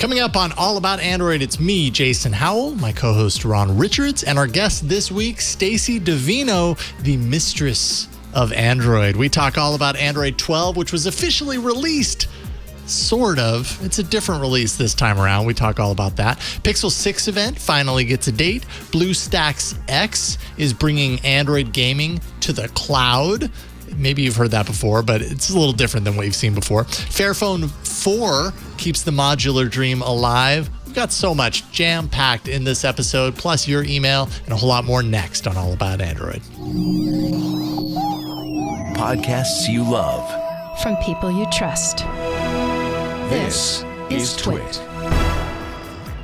Coming up on All About Android, it's me, Jason Howell, my co-host Ron Richards, and our guest this week, Stacy Davino, the mistress of Android. We talk all about Android 12, which was officially released. Sort of. It's a different release this time around. We talk all about that. Pixel 6 event finally gets a date. BlueStacks X is bringing Android gaming to the cloud. Maybe you've heard that before, but it's a little different than what you've seen before. Fairphone 4 keeps the modular dream alive. We've got so much jam-packed in this episode, plus your email and a whole lot more next on All About Android. Podcasts you love. From people you trust. This is Twit.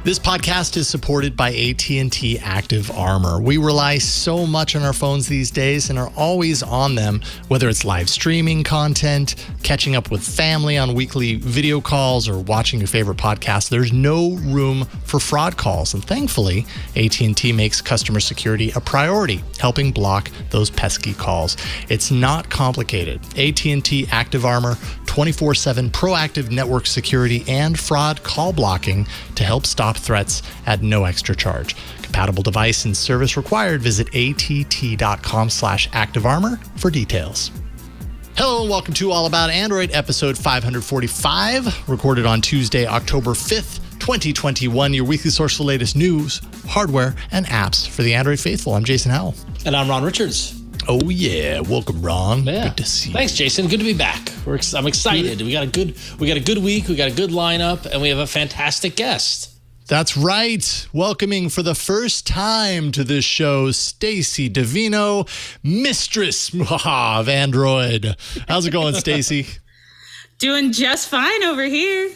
This podcast is supported by AT&T Active Armor. We rely so much on our phones these days and are always on them, whether it's live streaming content, catching up with family on weekly video calls, or watching your favorite podcast. There's no room for fraud calls. And thankfully, AT&T makes customer security a priority, helping block those pesky calls. It's not complicated. AT&T Active Armor, 24/7 proactive network security and fraud call blocking to help stop threats at no extra charge. Compatible device and service required. Visit att.com/activearmor for details. Hello and welcome to All About Android, episode 545, recorded on Tuesday, October 5th, 2021. Your weekly source for the latest news, hardware, and apps for the Android faithful. I'm Jason Howell. And I'm Ron Richards. Oh yeah, welcome, Ron. Yeah. Good to see you. Thanks, Jason. Good to be back. I'm excited. We got a good week. We got a good lineup, and we have a fantastic guest. That's right. Welcoming for the first time to this show, Stacy Davino, mistress of Android. How's it going, Stacy? Doing just fine over here.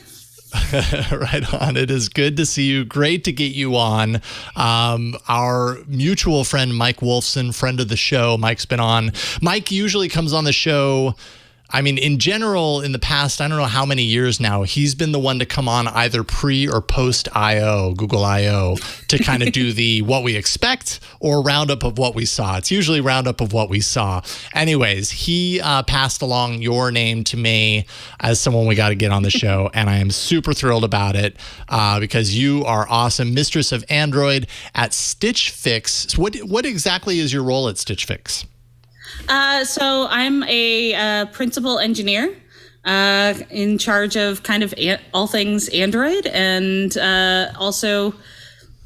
Right on. It is good to see you. Great to get you on. Our mutual friend, Mike Wolfson, friend of the show. Mike's been on. Mike usually comes on the show. I mean, in general, in the past, I don't know how many years now, he's been the one to come on either pre or post I.O., Google I.O., to kind of do the what we expect or roundup of what we saw. It's usually roundup of what we saw. Anyways, he passed along your name to me as someone we got to get on the show, and I am super thrilled about it because you are awesome. Mistress of Android at Stitch Fix. So what exactly is your role at Stitch Fix? So I'm a principal engineer in charge of kind of all things Android, and also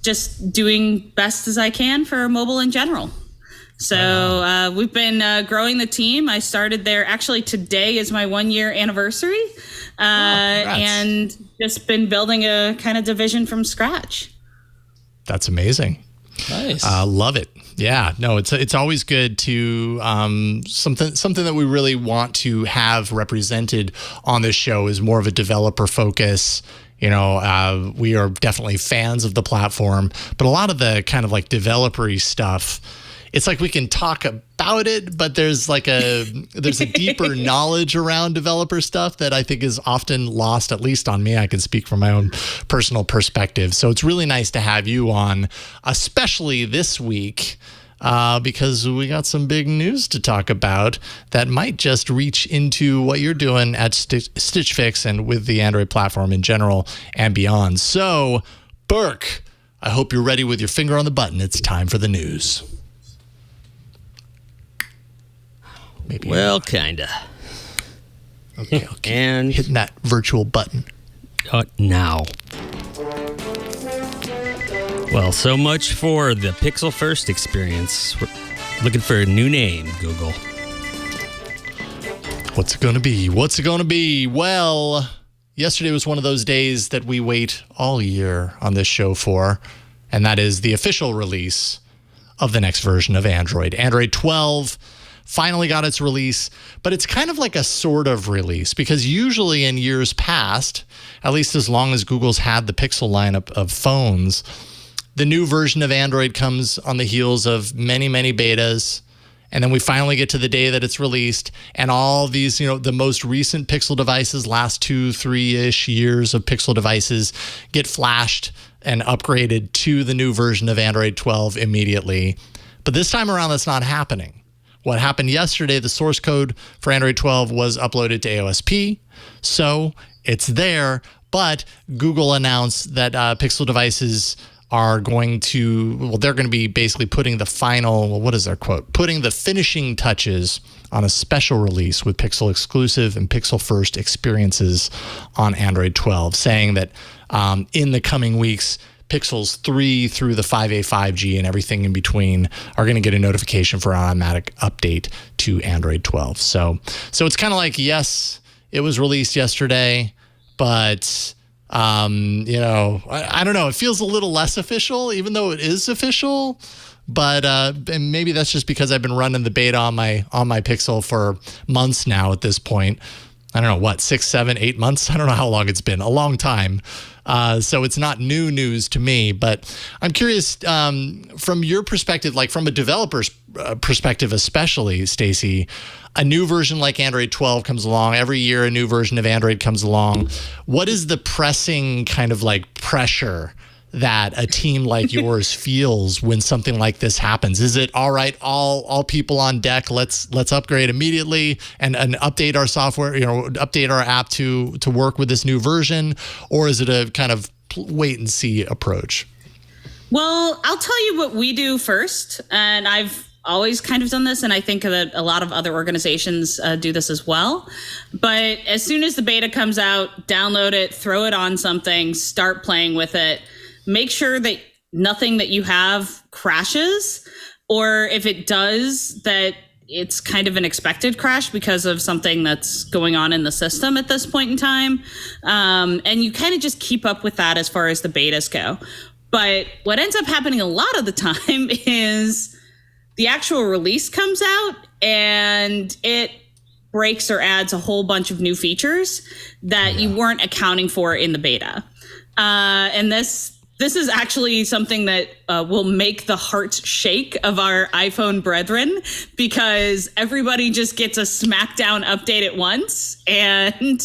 just doing best as I can for mobile in general. So we've been growing the team. I started there. Actually, today is my 1-year anniversary, and just been building a kind of division from scratch. That's amazing. Nice. Love it. Yeah, no, it's always good to something that we really want to have represented on this show is more of a developer focus. You know, we are definitely fans of the platform, but a lot of the kind of like developer-y stuff, it's like we can talk about it, but there's a deeper knowledge around developer stuff that I think is often lost, at least on me. I can speak from my own personal perspective. So it's really nice to have you on, especially this week, because we got some big news to talk about that might just reach into what you're doing at Stitch Fix and with the Android platform in general and beyond. So, Burke, I hope you're ready with your finger on the button. It's time for the news. Maybe. Well, kinda. Okay. And hitting that virtual button. Now. Well, so much for the Pixel First experience. We're looking for a new name, Google. What's it going to be? Well, yesterday was one of those days that we wait all year on this show for, and that is the official release of the next version of Android. Android 12 finally got its release, but it's kind of like a sort of release because usually in years past, at least as long as Google's had the Pixel lineup of phones, the new version of Android comes on the heels of many, many betas. And then we finally get to the day that it's released, and all these, the most recent Pixel devices, last 2-3-ish years of Pixel devices, get flashed and upgraded to the new version of Android 12 immediately. But this time around, that's not happening. What happened yesterday, the source code for Android 12 was uploaded to AOSP, so it's there, But Google announced that Pixel devices are going to, they're going to be basically putting the final, what is their quote? Putting the finishing touches on a special release with Pixel exclusive and Pixel first experiences on Android 12, saying that in the coming weeks, Pixels 3 through the 5A, 5G, and everything in between are going to get a notification for an automatic update to Android 12. So it's kind of like, yes, it was released yesterday, but I don't know. It feels a little less official, even though it is official. But and maybe that's just because I've been running the beta on my Pixel for months now at this point. I don't know, what, 6, 7, 8 months? I don't know how long it's been. A long time. So it's not new news to me. But I'm curious, from your perspective, like from a developer's perspective especially, Stacy, a new version like Android 12 comes along. Every year a new version of Android comes along. What is the pressing kind of like pressure that a team like yours feels when something like this happens? Is it all right, all people on deck, let's upgrade immediately and update our software, update our app to work with this new version? Or is it a kind of wait and see approach? Well, I'll tell you what we do first. And I've always kind of done this, and I think that a lot of other organizations do this as well. But as soon as the beta comes out, download it, throw it on something, start playing with it. Make sure that nothing that you have crashes, or if it does, that it's kind of an expected crash because of something that's going on in the system at this point in time. And you kind of just keep up with that as far as the betas go. But what ends up happening a lot of the time is the actual release comes out and it breaks or adds a whole bunch of new features that you weren't accounting for in the beta. And this is actually something that will make the hearts shake of our iPhone brethren, because everybody just gets a smackdown update at once, and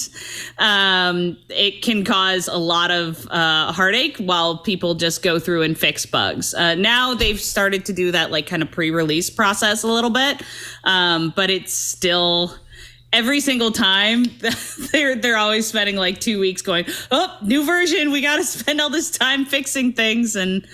it can cause a lot of heartache while people just go through and fix bugs. Now they've started to do that like kind of pre-release process a little bit, but it's still... Every single time, they're always spending like 2 weeks going, oh, new version, we got to spend all this time fixing things. And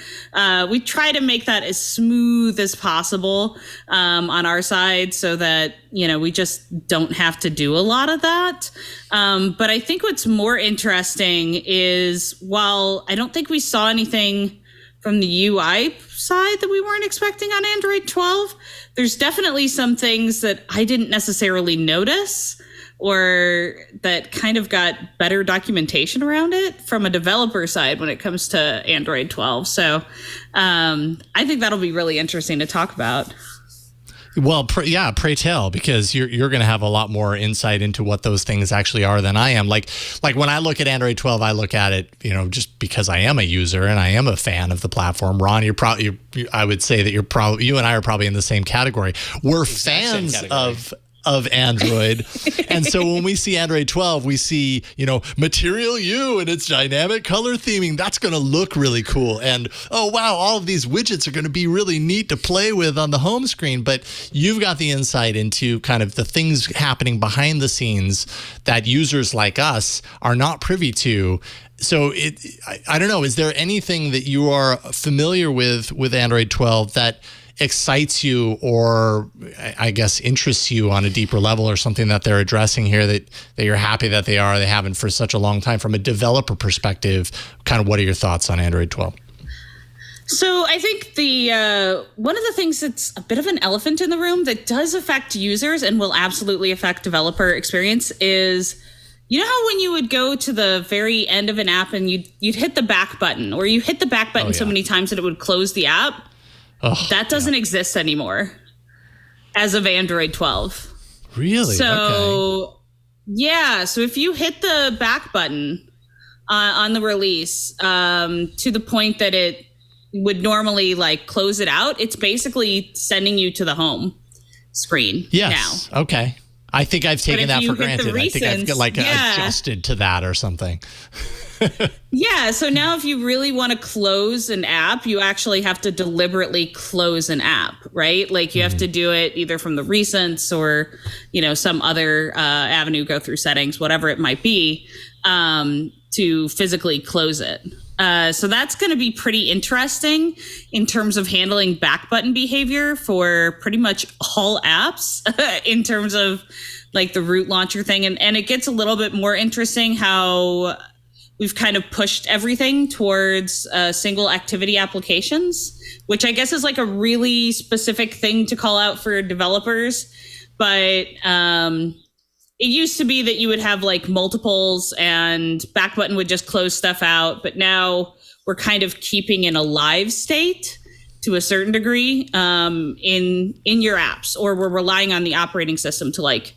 we try to make that as smooth as possible on our side so that, we just don't have to do a lot of that. But I think what's more interesting is, while I don't think we saw anything from the UI side that we weren't expecting on Android 12, there's definitely some things that I didn't necessarily notice, or that kind of got better documentation around it from a developer side when it comes to Android 12. So I think that'll be really interesting to talk about. Well, pray tell, because you're going to have a lot more insight into what those things actually are than I am. Like when I look at Android 12, I look at it, just because I am a user and I am a fan of the platform. Ron, I would say that you and I are probably in the same category. We're fans of Android. And so when we see Android 12, we see, Material You and its dynamic color theming. That's going to look really cool. And, oh, wow, all of these widgets are going to be really neat to play with on the home screen. But you've got the insight into kind of the things happening behind the scenes that users like us are not privy to. So I don't know, is there anything that you are familiar with Android 12 that excites you, or I guess interests you on a deeper level, or something that they're addressing here that you're happy that they haven't for such a long time? From a developer perspective, kind of what are your thoughts on Android 12? So I think the one of the things that's a bit of an elephant in the room that does affect users and will absolutely affect developer experience is, how when you would go to the very end of an app and you'd hit the back button, or you hit the back button so many times that it would close the app? That doesn't exist anymore as of Android 12. Really? So, yeah. So if you hit the back button on the release to the point that it would normally like close it out, it's basically sending you to the home screen. Yes. Now. Okay. I think I've taken that for granted. I think I've adjusted to that or something. Yeah. So now if you really want to close an app, you actually have to deliberately close an app, right? Like you have to do it either from the recents or, some other avenue, go through settings, whatever it might be. to physically close it. So that's going to be pretty interesting in terms of handling back button behavior for pretty much all apps in terms of like the root launcher thing. And it gets a little bit more interesting how we've kind of pushed everything towards single activity applications, which I guess is like a really specific thing to call out for developers. But it used to be that you would have like multiples and back button would just close stuff out. But now we're kind of keeping in a live state to a certain degree in your apps, or we're relying on the operating system to like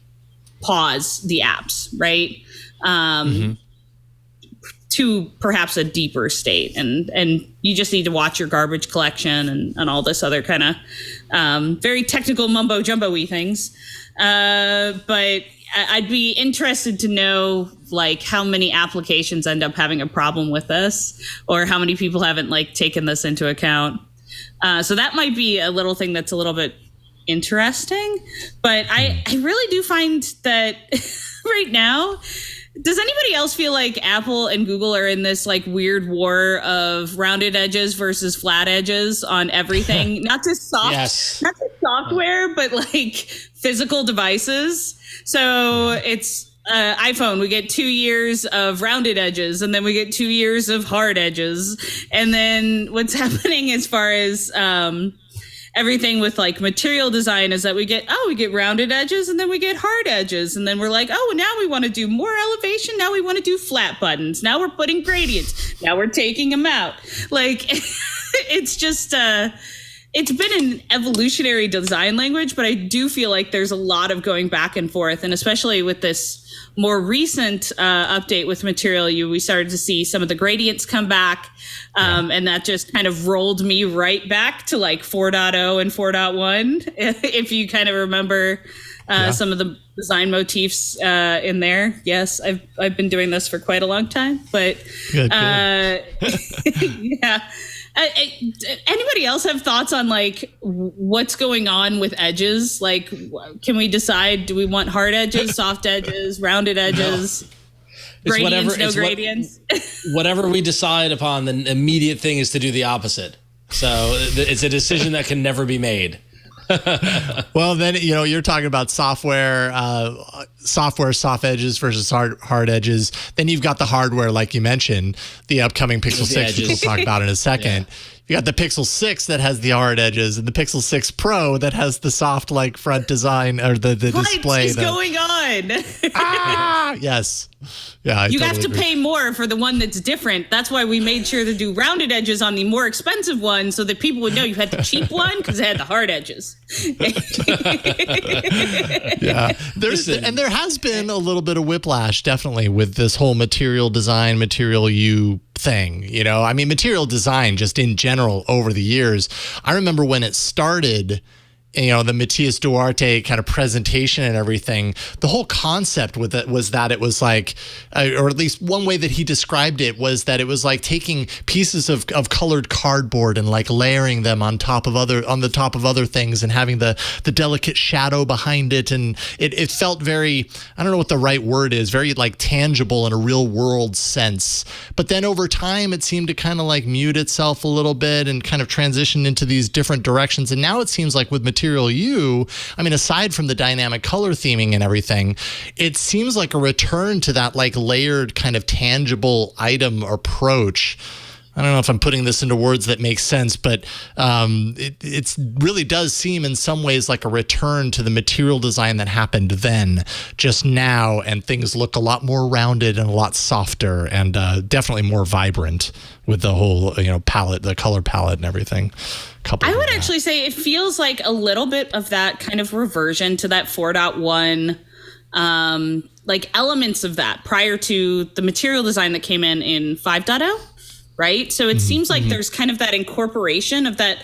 pause the apps, right? To perhaps a deeper state. And you just need to watch your garbage collection and all this other kind of very technical mumbo jumbo-y things. But I'd be interested to know like how many applications end up having a problem with this, or how many people haven't like taken this into account. So that might be a little thing that's a little bit interesting. But I really do find that right now, does anybody else feel like Apple and Google are in this like weird war of rounded edges versus flat edges on everything? Not just not just software, but like physical devices. So it's iPhone, we get 2 years of rounded edges, and then we get 2 years of hard edges. And then what's happening as far as everything with like material design is that we get rounded edges, and then we get hard edges, and then we're like, oh, now we want to do more elevation, now we want to do flat buttons, now we're putting gradients, now we're taking them out. Like it's just it's been an evolutionary design language, but I do feel like there's a lot of going back and forth, and especially with this more recent update with Material U, we started to see some of the gradients come back. And that just kind of rolled me right back to like 4.0 and 4.1, if you kind of remember some of the design motifs in there. Yes, I've been doing this for quite a long time, but good. Yeah. Anybody else have thoughts on like what's going on with edges? Like, can we decide, do we want hard edges, soft edges, rounded edges? Gradients, gradients. Whatever we decide upon, the immediate thing is to do the opposite. So it's a decision that can never be made. Well, then, you're talking about software, soft edges versus hard edges. Then you've got the hardware, like you mentioned, the upcoming Pixel 6, which we'll talk about in a second. Yeah. You got the Pixel 6 that has the hard edges, and the Pixel 6 Pro that has the soft, like, front design, or the display. What is going on? Yes. Yeah, you have to pay more for the one that's different. That's why we made sure to do rounded edges on the more expensive one, so that people would know you had the cheap one because it had the hard edges. Yeah, there has been a little bit of whiplash, definitely, with this whole material design, Material U thing. I mean, material design just in general over the years. I remember when it started, the Matias Duarte kind of presentation and everything, the whole concept with it was that it was like, or at least one way that he described it was that it was like taking pieces of colored cardboard and like layering them on the top of other things and having the delicate shadow behind it. And it felt very, I don't know what the right word is, very like tangible in a real world sense. But then over time, it seemed to kind of like mute itself a little bit and kind of transition into these different directions. And now it seems like with Material U, I mean, aside from the dynamic color theming and everything, it seems like a return to that like layered kind of tangible item approach. I don't know if I'm putting this into words that make sense, but it really does seem in some ways like a return to the material design that happened then, just now, and things look a lot more rounded and a lot softer and definitely more vibrant with the whole palette, the color palette and everything. I would actually say it feels like a little bit of that kind of reversion to that 4.1, like elements of that prior to the material design that came in 5.0. Right. So it seems like there's kind of that incorporation of that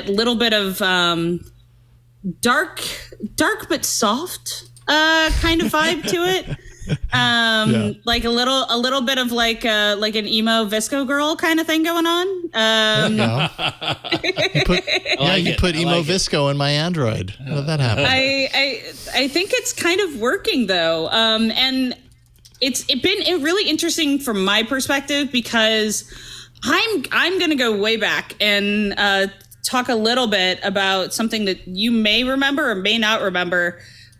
little bit of dark but soft kind of vibe to it. Like a little bit of like an emo Visco girl kind of thing going on. You put emo Visco in my Android. How did that happen? I think it's kind of working though. And it's been really interesting from my perspective because I'm going to go way back and talk a little bit about something that you may remember or may not remember.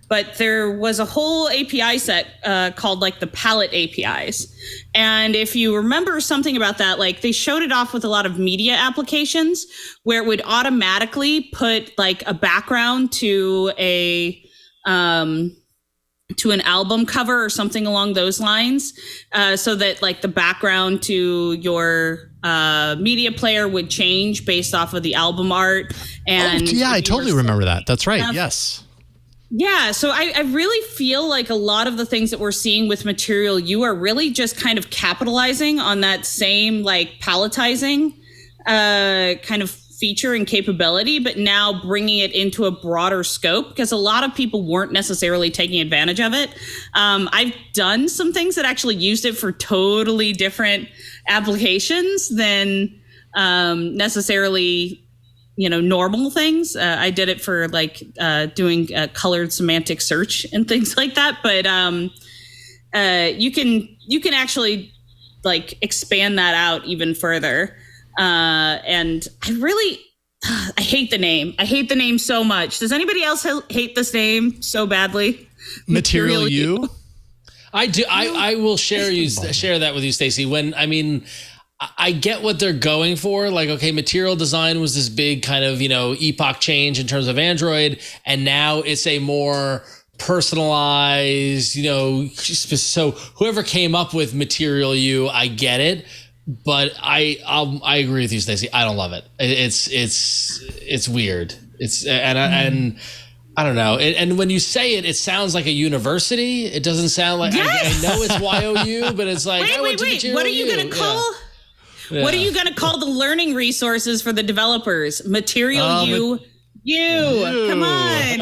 But there was a whole API set called like the palette APIs. And if you remember something about that, like they showed it off with a lot of media applications where it would automatically put like a background to an album cover or something along those lines, so that like the background to your media player would change based off of the album art. And I totally remember that. That's right. Yes. Yeah, so I really feel like a lot of the things that we're seeing with Material You are really just kind of capitalizing on that same like palletizing kind of feature and capability, but now bringing it into a broader scope because a lot of people weren't necessarily taking advantage of it. I've done some things that actually used it for totally different applications than necessarily normal things. I did it for like doing colored semantic search and things like that. But you can actually like expand that out even further. And I hate the name. I hate the name so much. Does anybody else hate this name so badly? Material You? I do. I will share that with you, Stacey. I get what they're going for. Like, okay, material design was this big kind of, epoch change in terms of Android. And now it's a more personalized, so whoever came up with Material You, I get it. But I agree with you, Stacey. I don't love it. It's weird. And I don't know. And when you say it, it sounds like a university. It doesn't sound like, yes! I know it's YOU, but it's like, wait. What are you going to call? Yeah. What are you going to call the learning resources for the developers? Material You. Come on.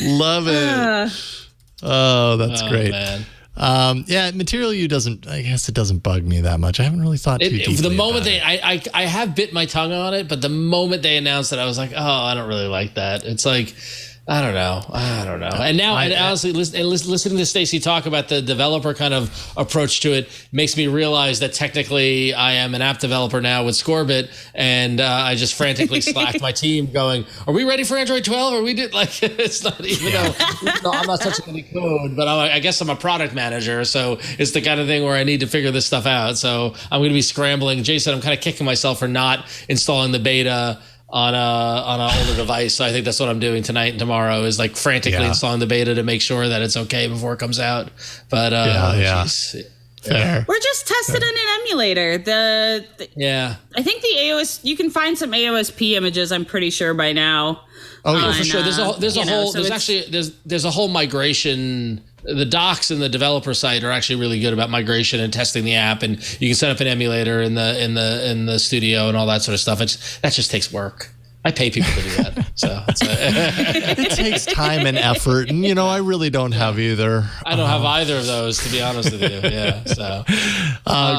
Love it. That's great. Man. Material You I guess it doesn't bug me that much. I haven't really thought too deeply the moment about it. I have bit my tongue on it, but the moment they announced it, I was like, oh, I don't really like that. It's like, I don't know. And now, honestly, listening to Stacey talk about the developer kind of approach to it makes me realize that technically I am an app developer now with Scorebit, and I just frantically slacked my team going, are we ready for Android 12? Or we did like, it's not even though I'm not touching any code, but I guess I'm a product manager. So it's the kind of thing where I need to figure this stuff out. So I'm going to be scrambling. Jason, I'm kind of kicking myself for not installing the beta on an older device. So I think that's what I'm doing tonight and tomorrow is like frantically installing the beta to make sure that it's okay before it comes out. But Fair. We're just tested in an emulator. I think the AOS, you can find some AOSP images, I'm pretty sure by now. Oh, for sure. There's a whole migration. The docs and the developer site are actually really good about migration and testing the app, and you can set up an emulator in the studio and all that sort of stuff. That just takes work. I pay people to do that. So it takes time and effort, and I really don't have either. I don't have either of those, to be honest with you. Yeah. So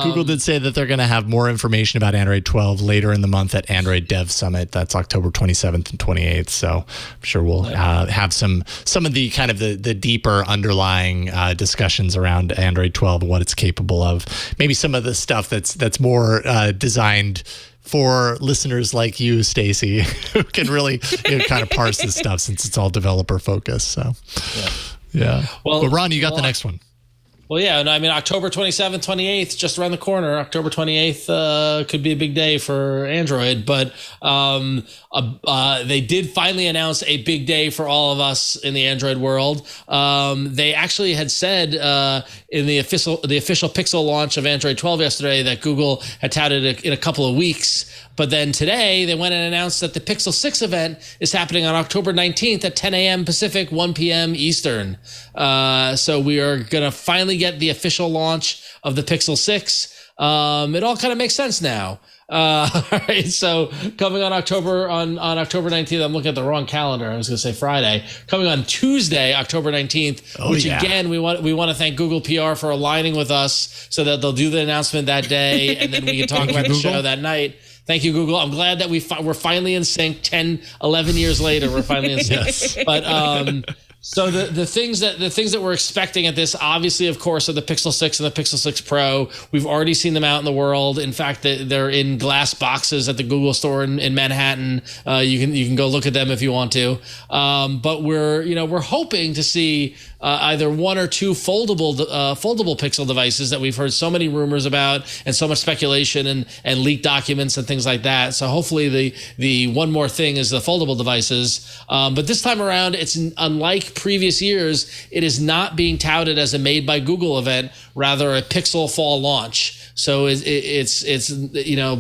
Google did say that they're going to have more information about Android 12 later in the month at Android Dev Summit. That's October 27th and 28th. So I'm sure we'll have some of the kind of the deeper underlying discussions around Android 12 and what it's capable of. Maybe some of the stuff that's more designed for listeners like you, Stacey, who can really kind of parse this stuff since it's all developer focused. So, yeah. Well, but Ron, you got the next one. Well, yeah. And I mean, October 27th, 28th, just around the corner. October 28th could be a big day for Android. But they did finally announce a big day for all of us in the Android world. They actually had said in the official Pixel launch of Android 12 yesterday that Google had touted it in a couple of weeks. But then today they went and announced that the Pixel 6 event is happening on October 19th at 10 a.m. Pacific, 1 p.m. Eastern. So we are going to finally get the official launch of the Pixel 6. It all kind of makes sense now. All right, so coming on October 19th, I'm looking at the wrong calendar. I was going to say Friday. Coming on Tuesday, October 19th, again we want to thank Google PR for aligning with us so that they'll do the announcement that day, and then we can talk about the show that night. Thank you, Google. I'm glad that we're finally in sync. 10, 11 years later, we're finally in sync. But So the things that we're expecting at this, obviously, of course, are the Pixel 6 and the Pixel 6 Pro. We've already seen them out in the world. In fact, they're in glass boxes at the Google store in Manhattan. You can go look at them if you want to. But we're hoping to see either one or two foldable Pixel devices that we've heard so many rumors about and so much speculation and leaked documents and things like that. So hopefully the one more thing is the foldable devices. But this time around, it's unlike previous years, it is not being touted as a made by Google event, rather a Pixel fall launch. So it's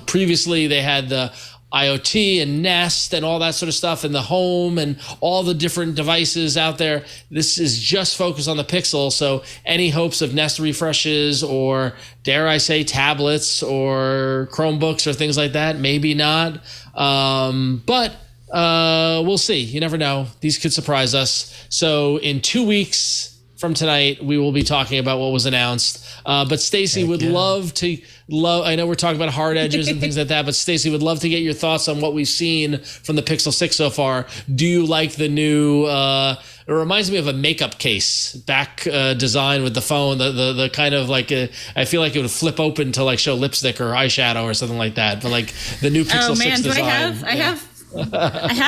previously they had the IoT and Nest and all that sort of stuff in the home and all the different devices out there. This is just focused on the Pixel. So any hopes of Nest refreshes or, dare I say, tablets or Chromebooks or things like that, maybe not. But we'll see. You never know. These could surprise us. So in 2 weeks from tonight, we will be talking about what was announced. But Stacey would love to. I know we're talking about hard edges and things like that, but Stacey would love to get your thoughts on what we've seen from the Pixel 6 so far. Do you like the new? It reminds me of a makeup case back design with the phone. The kind of like I feel like it would flip open to like show lipstick or eyeshadow or something like that. But like the new Pixel 6 design. I have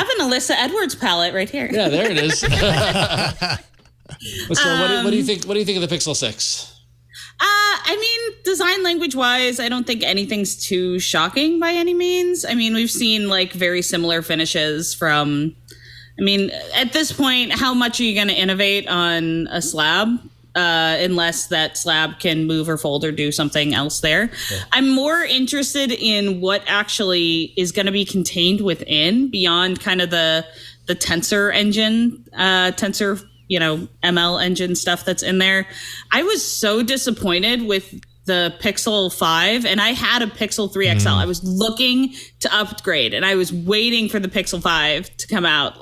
an Alyssa Edwards palette right here. Yeah, there it is. So what do you think? What do you think of the Pixel 6? I mean, design language wise, I don't think anything's too shocking by any means. I mean, we've seen like very similar finishes from. I mean, at this point, how much are you going to innovate on a slab? Unless that slab can move or fold or do something else there. Yeah. I'm more interested in what actually is going to be contained within beyond kind of the tensor engine, ML engine stuff that's in there. I was so disappointed with the Pixel 5, and I had a Pixel 3 XL. I was looking to upgrade, and I was waiting for the Pixel 5 to come out.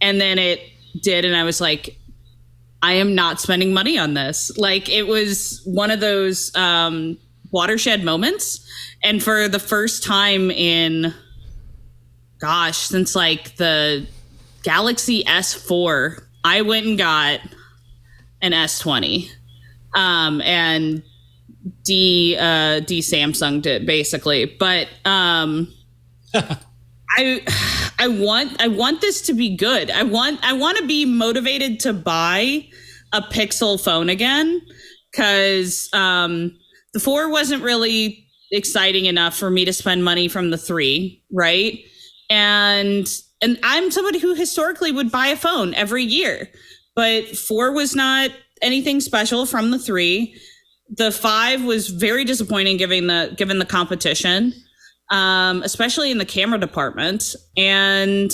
And then it did, and I was like, I am not spending money on this. Like, it was one of those watershed moments. And for the first time since like the Galaxy S4, I went and got an S20. And D Samsung'd it basically. But I want this to be good. I want to be motivated to buy a Pixel phone again, because the 4 wasn't really exciting enough for me to spend money from the 3, right? And I'm somebody who historically would buy a phone every year, but 4 was not anything special from the 3. The 5 was very disappointing given the competition. Especially in the camera department. And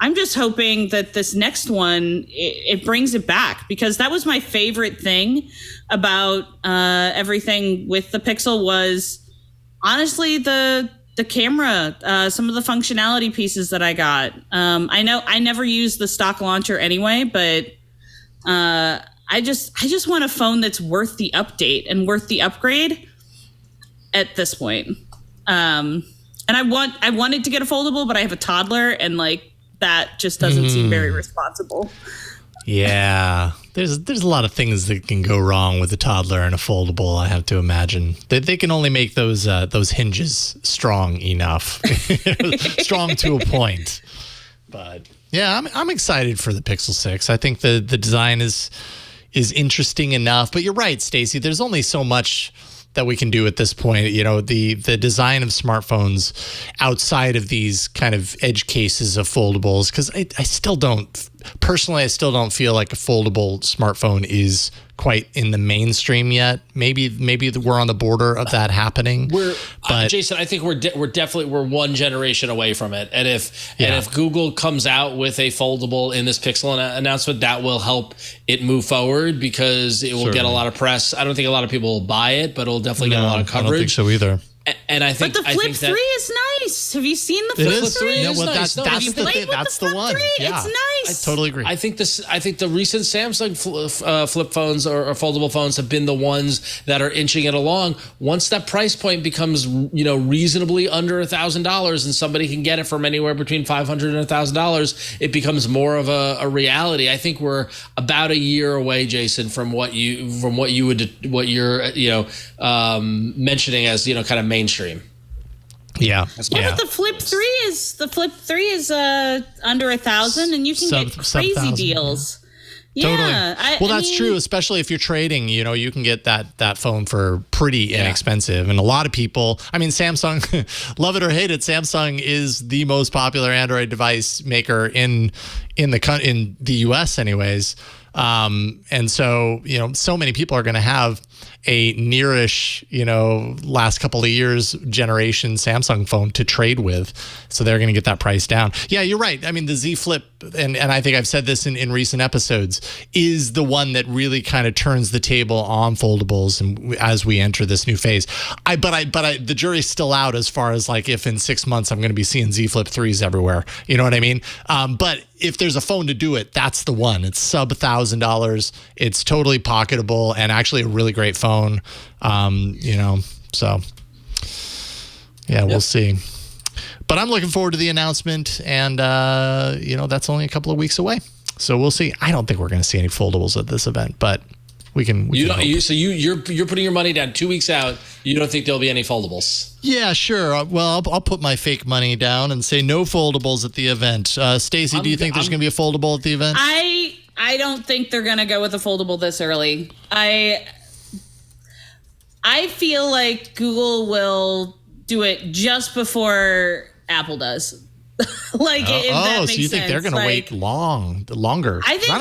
I'm just hoping that this next one, it brings it back, because that was my favorite thing about everything with the Pixel was honestly the camera, some of the functionality pieces that I got. I know I never used the stock launcher anyway, but I just want a phone that's worth the update and worth the upgrade at this point. And I wanted to get a foldable, but I have a toddler, and like that just doesn't seem very responsible. Yeah, there's a lot of things that can go wrong with a toddler and a foldable. I have to imagine that they can only make those hinges strong enough, strong to a point. But yeah, I'm excited for the Pixel 6. I think the design is interesting enough. But you're right, Stacey. There's only so much that we can do at this point. You know, the design of smartphones outside of these kind of edge cases of foldables, because I still don't feel like a foldable smartphone is quite in the mainstream yet. Maybe we're on the border of that happening. Jason, I think we're one generation away from it. And if Google comes out with a foldable in this Pixel announcement, that will help it move forward, because it will get a lot of press. I don't think a lot of people will buy it, but it'll definitely get a lot of coverage. I don't think so either. And I think but the Flip 3 is nice. Have you seen the It Flip is. 3? Yeah, well, nice. that's No, that's you the played thing. with That's the the Flip one. 3? Yeah, It's nice. I totally agree. I think the recent Samsung flip phones or foldable phones have been the ones that are inching it along. Once that price point becomes, reasonably under $1,000, and somebody can get it from anywhere between $500 and $1,000, it becomes more of a reality. I think we're about a year away, Jason, from what you're mentioning as kind of mainstream. Yeah. But the Flip 3 is under 1,000, and you can get crazy 1,000, deals. Totally. Yeah. That's true, especially if you're trading. You can get that phone for pretty inexpensive, and a lot of people. I mean, Samsung, love it or hate it, Samsung is the most popular Android device maker in the U.S. anyways. And so so many people are going to have a nearish, last couple of years generation Samsung phone to trade with. So they're going to get that price down. Yeah, you're right. I mean, the Z Flip, and I think I've said this in recent episodes, is the one that really kind of turns the table on foldables and as we enter this new phase. But the jury's still out as far as like if in 6 months I'm going to be seeing Z Flip 3s everywhere. You know what I mean? But if there's a phone to do it, that's the one. It's sub $1,000. It's totally pocketable and actually a really great phone. So yeah, we'll see. But I'm looking forward to the announcement, and that's only a couple of weeks away. So we'll see. I don't think we're going to see any foldables at this event, but we can. You're putting your money down 2 weeks out. You don't think there'll be any foldables? Yeah, sure. Well, I'll put my fake money down and say no foldables at the event. Stacey, do you think there's going to be a foldable at the event? I don't think they're going to go with a foldable this early. I feel like Google will do it just before Apple does. If that makes so you think sense. they're going to wait longer? I think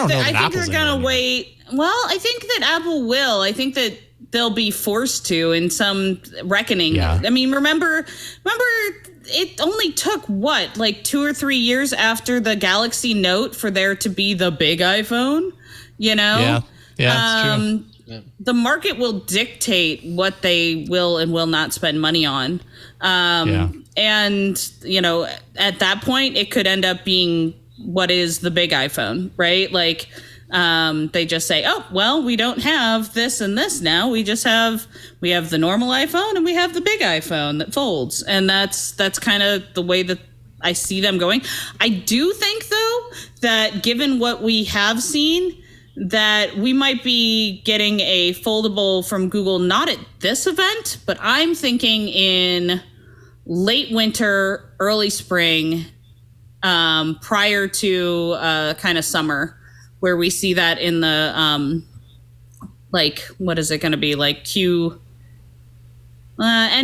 they're going to wait. Well, I think that Apple will. I think that they'll be forced to in some reckoning. Yeah. I mean, remember, it only took 2 or 3 years after the Galaxy Note for there to be the big iPhone. Yeah, that's true. The market will dictate what they will and will not spend money on. And, at that point, it could end up being what is the big iPhone, right? They just say, oh, well, we don't have this and this now. We have the normal iPhone and we have the big iPhone that folds. And that's kind of the way that I see them going. I do think, though, that given what we have seen, that we might be getting a foldable from Google, not at this event, but I'm thinking in late winter, early spring, prior to kind of summer, where we see that in the, what is it going to be? End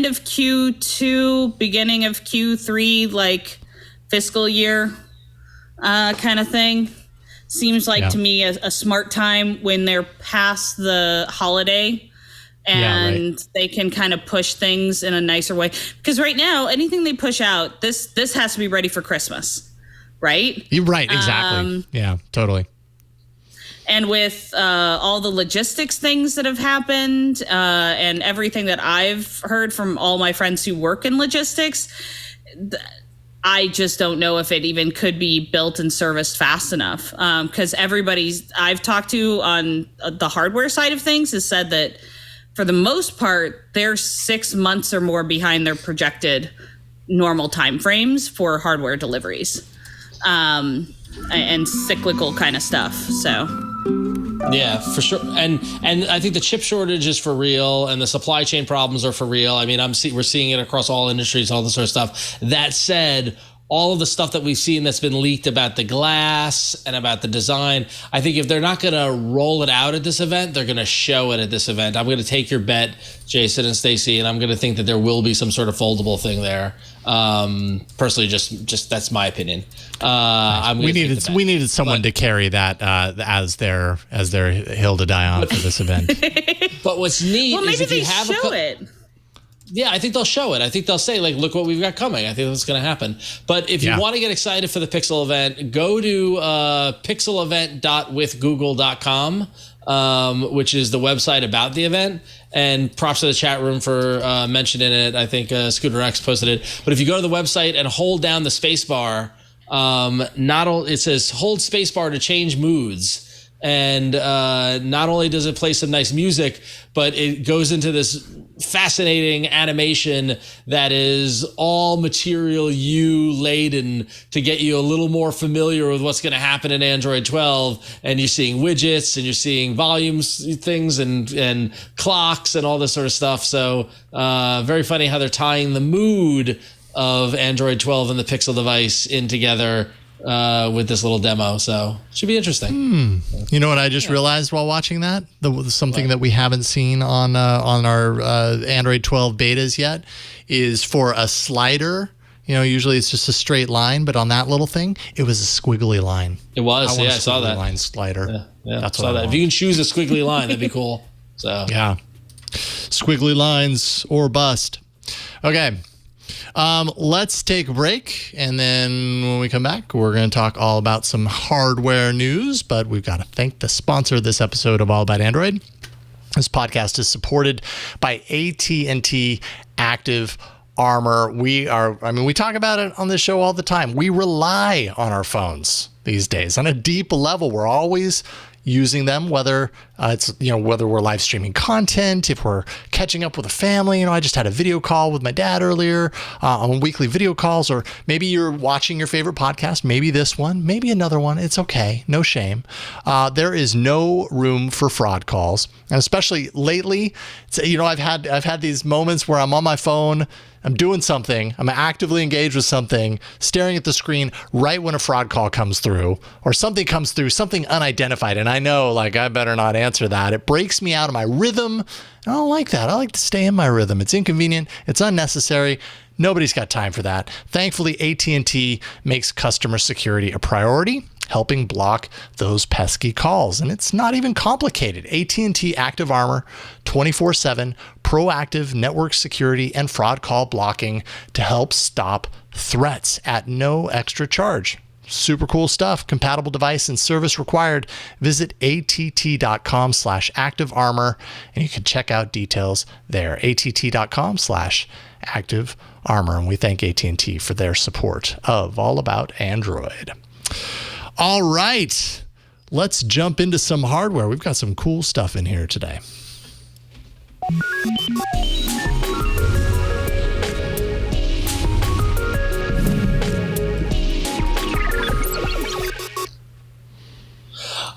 of Q2, beginning of Q3, fiscal year kind of thing. Seems like to me a smart time when they're past the holiday and they can kind of push things in a nicer way. Because right now, anything they push out, this has to be ready for Christmas, right? You're right, exactly. Yeah, totally. And with all the logistics things that have happened and everything that I've heard from all my friends who work in logistics, I just don't know if it even could be built and serviced fast enough. Because everybody's I've talked to on the hardware side of things has said that for the most part, they're 6 months or more behind their projected normal timeframes for hardware deliveries and cyclical kind of stuff. So. Yeah, for sure. And I think the chip shortage is for real and the supply chain problems are for real. I mean, we're seeing it across all industries, all this sort of stuff. That said, all of the stuff that we've seen that's been leaked about the glass and about the design, I think if they're not going to roll it out at this event, they're going to show it at this event. I'm going to take your bet, Jason and Stacey, and I'm going to think that there will be some sort of foldable thing there. Personally, just that's my opinion. We needed someone to carry that as their hill to die on for this event. But what's neat is if you have it. Yeah, I think they'll show it. I think they'll say, look what we've got coming. I think that's going to happen. But if you want to get excited for the Pixel event, go to pixelevent.withgoogle.com, which is the website about the event. And props to the chat room for mentioning it. I think Scooter X posted it. But if you go to the website and hold down the space bar, it says hold space bar to change moods. And not only does it play some nice music, but it goes into this fascinating animation that is all Material You laden to get you a little more familiar with what's going to happen in Android 12. And you're seeing widgets and you're seeing volumes things and clocks and all this sort of stuff. So very funny how they're tying the mood of Android 12 and the Pixel device in together with this little demo. So should be interesting. You know what I just realized while watching that? Something that we haven't seen on our Android 12 betas yet is for a slider. Usually it's just a straight line, but on that little thing, it was a squiggly line. It was, I saw that. Line slider. Yeah, that's saw what that. If you can choose a squiggly line, that'd be cool. So yeah, squiggly lines or bust. Okay. Let's take a break, and then when we come back, we're going to talk all about some hardware news, but we've got to thank the sponsor of this episode of All About Android. This podcast is supported by AT&T Active Armor. We talk about it on this show all the time. We rely on our phones these days on a deep level. We're always using them, whether whether we're live streaming content, if we're catching up with a family. I just had a video call with my dad earlier on weekly video calls, or maybe you're watching your favorite podcast, maybe this one, maybe another one. It's okay. No shame. There is no room for fraud calls. And especially lately, I've had these moments where I'm on my phone, I'm doing something, I'm actively engaged with something, staring at the screen right when a fraud call comes through, or something comes through, something unidentified, and I know, I better not answer that. It breaks me out of my rhythm. I don't like that. I like to stay in my rhythm. It's inconvenient. It's unnecessary. Nobody's got time for that. Thankfully, AT&T makes customer security a priority, helping block those pesky calls. And it's not even complicated. AT&T Active Armor, 24/7 proactive network security and fraud call blocking to help stop threats at no extra charge. Super cool stuff. Compatible device and service required. Visit att.com/activearmor and you can check out details there. att.com/activearmor. And we thank AT&T for their support of All About Android. All right, let's jump into some hardware. We've got some cool stuff in here today.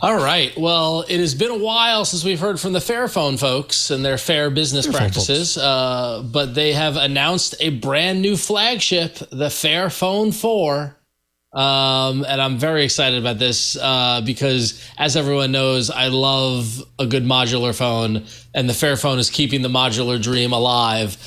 All right. Well, it has been a while since we've heard from the Fairphone folks and their fair business practices, but they have announced a brand new flagship, the Fairphone 4. And I'm very excited about this because, as everyone knows, I love a good modular phone, and the Fairphone is keeping the modular dream alive.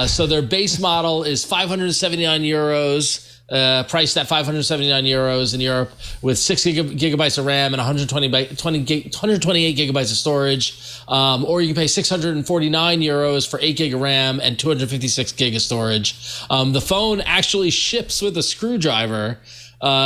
So their base model is 579 euros. Priced at 579 euros in Europe, with 6 gigabytes of RAM and 128 gigabytes of storage. Or you can pay 649 euros for 8 gig of RAM and 256 gig of storage. The phone actually ships with a screwdriver,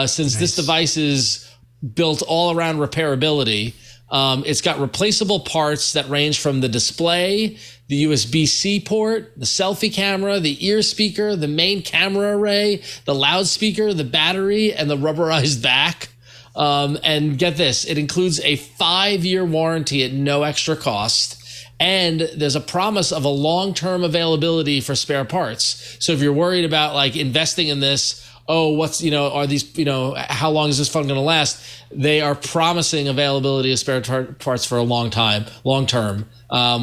since this device is built all around repairability. It's got replaceable parts that range from the display, the USB-C port, the selfie camera, the ear speaker, the main camera array, the loudspeaker, the battery, and the rubberized back. And get this, it includes a 5-year warranty at no extra cost. And there's a promise of a long-term availability for spare parts. So if you're worried about investing in this, are these, how long is this phone going to last? They are promising availability of spare parts for a long term.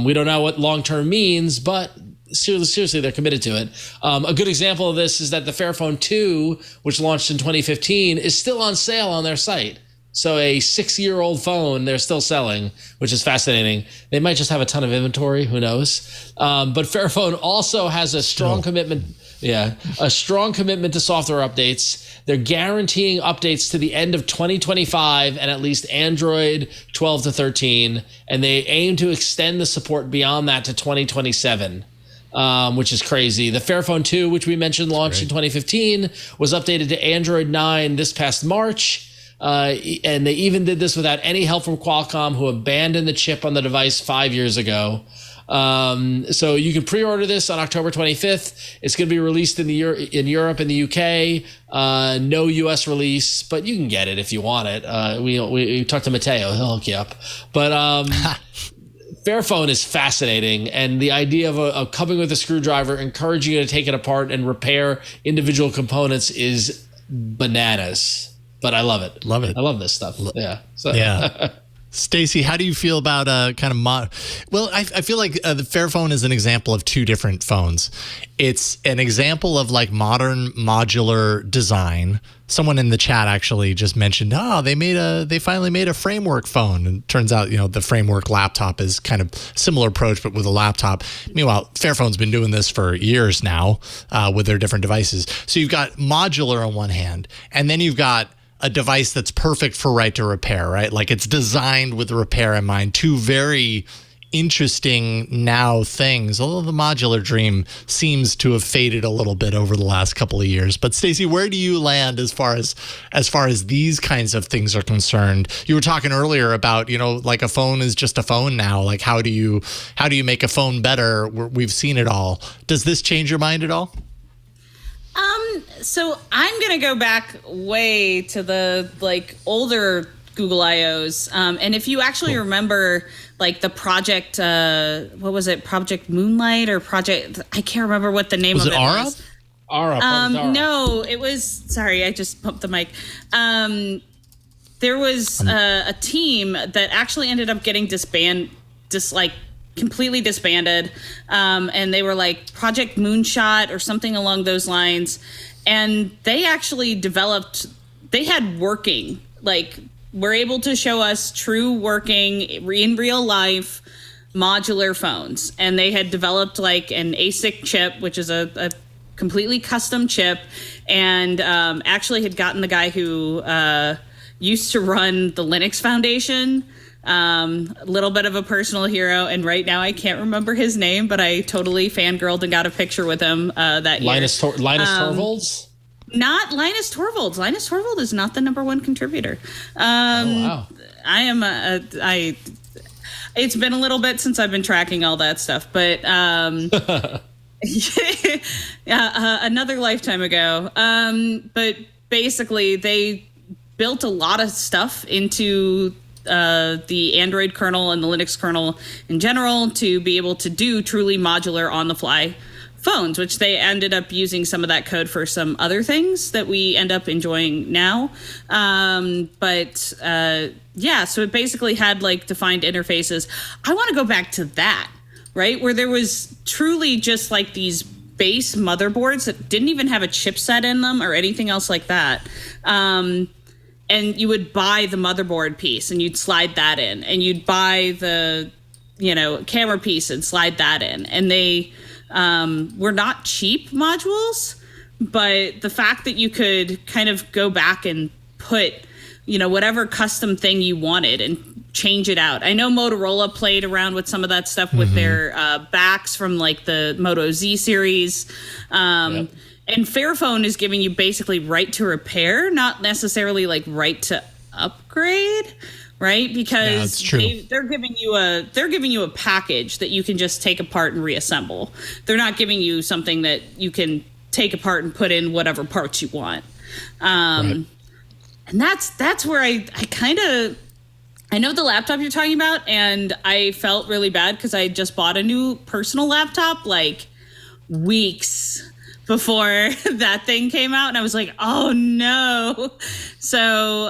We don't know what long term means, but seriously, they're committed to it. A good example of this is that the Fairphone 2, which launched in 2015, is still on sale on their site. So a 6-year-old phone they're still selling, which is fascinating. They might just have a ton of inventory. Who knows? But Fairphone also has a strong commitment. Yeah, a strong commitment to software updates. They're guaranteeing updates to the end of 2025 and at least Android 12 to 13. And they aim to extend the support beyond that to 2027, which is crazy. The Fairphone 2, which we mentioned, launched in 2015, was updated to Android 9 this past March. And they even did this without any help from Qualcomm, who abandoned the chip on the device 5 years ago. So you can pre-order this on October 25th. It's going to be released in Europe and the UK. No US release, but you can get it if you want it. We talked to Matteo; he'll hook you up. But Fairphone is fascinating, and the idea of coming with a screwdriver, encouraging you to take it apart and repair individual components is bananas. But I love it. Love it. I love this stuff. Yeah. So. Yeah. Stacy, how do you feel about kind of well, I feel like the Fairphone is an example of two different phones. It's an example of like modern modular design. Someone in the chat actually just mentioned, they finally made a framework phone. And it turns out, the framework laptop is kind of similar approach, but with a laptop. Meanwhile, Fairphone's been doing this for years now with their different devices. So you've got modular on one hand, and then you've got a device that's perfect for right to repair, right? Like it's designed with repair in mind. Two very interesting now things, although the modular dream seems to have faded a little bit over the last couple of years. But Stacey, where do you land as far as these kinds of things are concerned? You were talking earlier about, like a phone is just a phone now. Like how do you make a phone better? We've seen it all. Does this change your mind at all? So I'm going to go back way to the older Google I/Os. And if you actually remember the project, what was it? Project Moonlight or Project, I can't remember what the name of it was. Aura? No, it was, sorry, I just bumped the mic. There was a team that actually ended up getting completely disbanded. And they were like Project Moonshot or something along those lines. And they actually were able to show us true working in real life modular phones. And they had developed an ASIC chip, which is a completely custom chip, and actually had gotten the guy who used to run the Linux Foundation, a little bit of a personal hero, and right now I can't remember his name, but I totally fangirled and got a picture with him that year. Linus Torvalds? Not Linus Torvalds. Linus Torvalds is not the number one contributor. Wow. I am it's been a little bit since I've been tracking all that stuff, but another lifetime ago. But basically they built a lot of stuff into the Android kernel and the Linux kernel in general to be able to do truly modular on the fly phones, which they ended up using some of that code for some other things that we end up enjoying now. So it basically had defined interfaces. I want to go back to that, right? Where there was truly just these base motherboards that didn't even have a chipset in them or anything else like that. And you would buy the motherboard piece and you'd slide that in, and you'd buy the, camera piece and slide that in. And they were not cheap modules, but the fact that you could kind of go back and put, whatever custom thing you wanted and change it out. I know Motorola played around with some of that stuff with their backs from the Moto Z series. Yep. And Fairphone is giving you basically right to repair, not necessarily right to upgrade, right? Because they're giving you a package that you can just take apart and reassemble. They're not giving you something that you can take apart and put in whatever parts you want. Right. And that's where I know the laptop you're talking about, and I felt really bad because I just bought a new personal laptop weeks before that thing came out, and I was like, oh no. So,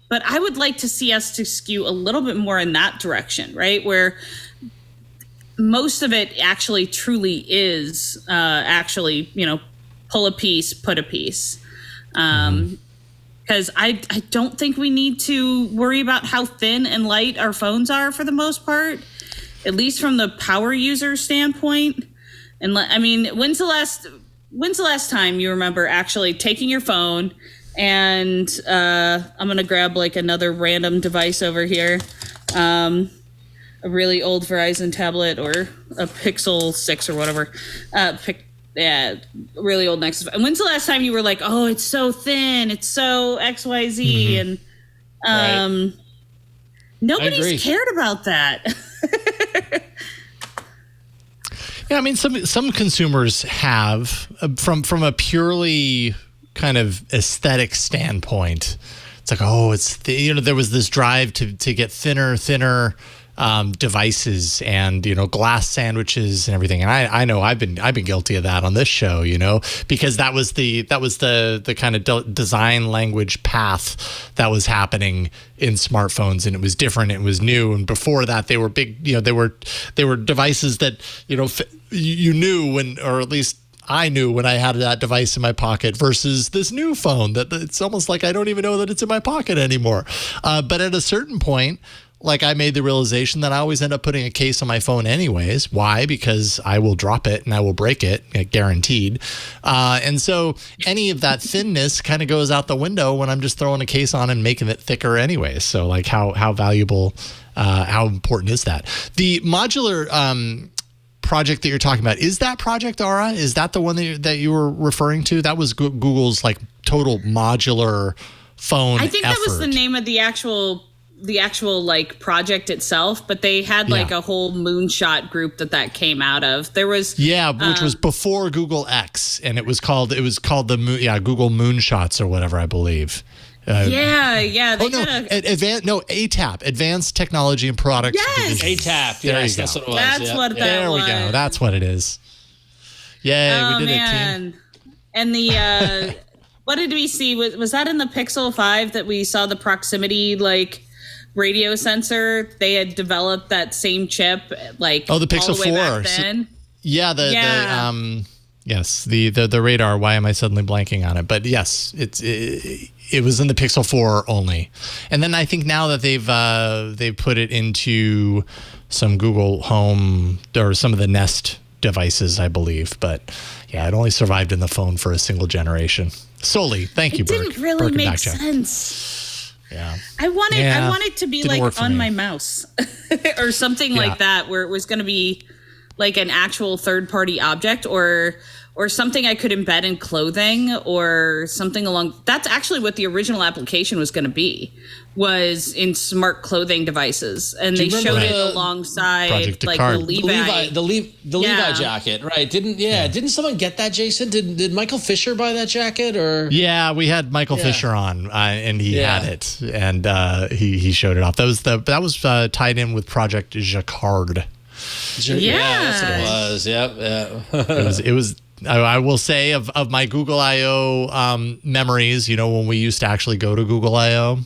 but I would like to see us to skew a little bit more in that direction, right? Where most of it actually truly is pull a piece, put a piece. Because I don't think we need to worry about how thin and light our phones are for the most part, at least from the power user standpoint. And when's the last time you remember actually taking your phone and I'm going to grab another random device over here, a really old Verizon tablet or a Pixel 6 or whatever, really old Nexus. And when's the last time you were oh, it's so thin, it's so XYZ, and right. Nobody's cared about that. Yeah, I mean, some consumers have from a purely kind of aesthetic standpoint. It's like, oh, there was this drive to get thinner devices and glass sandwiches and everything. And I know I've been guilty of that on this show, because that was the kind of design language path that was happening in smartphones, and it was different, it was new. And before that, they were big, they were devices that you knew when, or at least I knew when I had that device in my pocket, versus this new phone that it's almost like I don't even know that it's in my pocket anymore. But at a certain point, like, I made the realization that I always end up putting a case on my phone anyways. Why? Because I will drop it and I will break it, guaranteed. And so any of that thinness kind of goes out the window when I'm just throwing a case on and making it thicker anyways. So like how valuable, how important is that? The modular project that you're talking about, is that Project Aura? Is that the one that you were referring to? That was Google's like total modular phone I think effort. That was the name of the actual like project itself, but they had like a whole moonshot group that came out of. There was which was before Google X, and it was called the Google Moonshots or whatever, I believe. ATAP, Advanced Technology and Products Division. ATAP, yes, that's what it was. That's what that there was. We go. That's what it is. Yay, we did it, team. And the what did we see? Was that in the Pixel 5 that we saw the proximity like radio sensor? They had developed that same chip the Pixel all the way 4 back then. The radar. Why am I suddenly blanking on it? But yes, it was in the Pixel 4 only, and then I think now that they've put it into some Google Home or some of the Nest devices, I believe. But yeah, it only survived in the phone for a single generation. Solely, thank you, Burke. It didn't really make sense. Yeah, I wanted to be like on my mouse or something like that, where it was going to be like an actual third-party object or something I could embed in clothing or something along. That's actually what the original application was going to be, was in smart clothing devices, and they showed it alongside like the Levi jacket, right? Didn't someone get that, Jason? Did Michael Fisher buy that jacket? Or we had Michael Fisher on, and he had it, and he showed it off. That was tied in with Project Jacquard. That's what it was. Yep. It was. I will say of my Google I/O memories, when we used to actually go to Google I/O.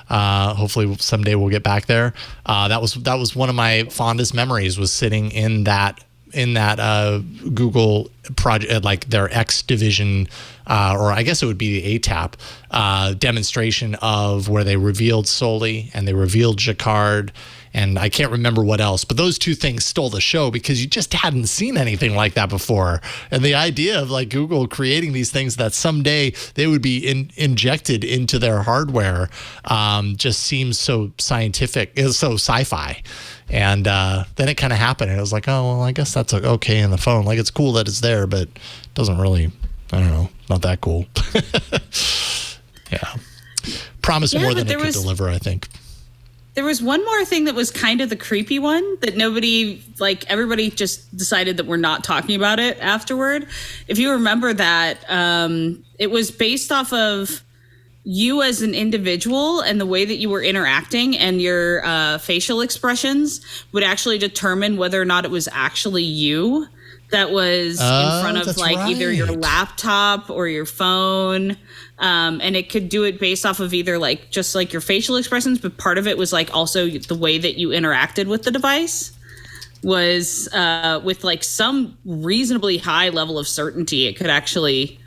Hopefully someday we'll get back there. That was one of my fondest memories, was sitting in that Google project, like their X division, or I guess it would be the ATAP demonstration of where they revealed Soli and they revealed Jacquard. And I can't remember what else, but those two things stole the show because you just hadn't seen anything like that before. And the idea of like Google creating these things that someday they would be injected into their hardware just seems so scientific, is so sci-fi. And then it kind of happened, and it was like, oh, well, I guess that's okay in the phone. Like, it's cool that it's there, but it doesn't really, I don't know, not that cool. Promised more than it could deliver, I think. There was one more thing that was kind of the creepy one that everybody just decided that we're not talking about it afterward. If you remember that, it was based off of you as an individual and the way that you were interacting, and your facial expressions would actually determine whether or not it was actually you that was in front of either your laptop or your phone. And it could do it based off of either just your facial expressions, but part of it was also the way that you interacted with the device was with some reasonably high level of certainty. It could actually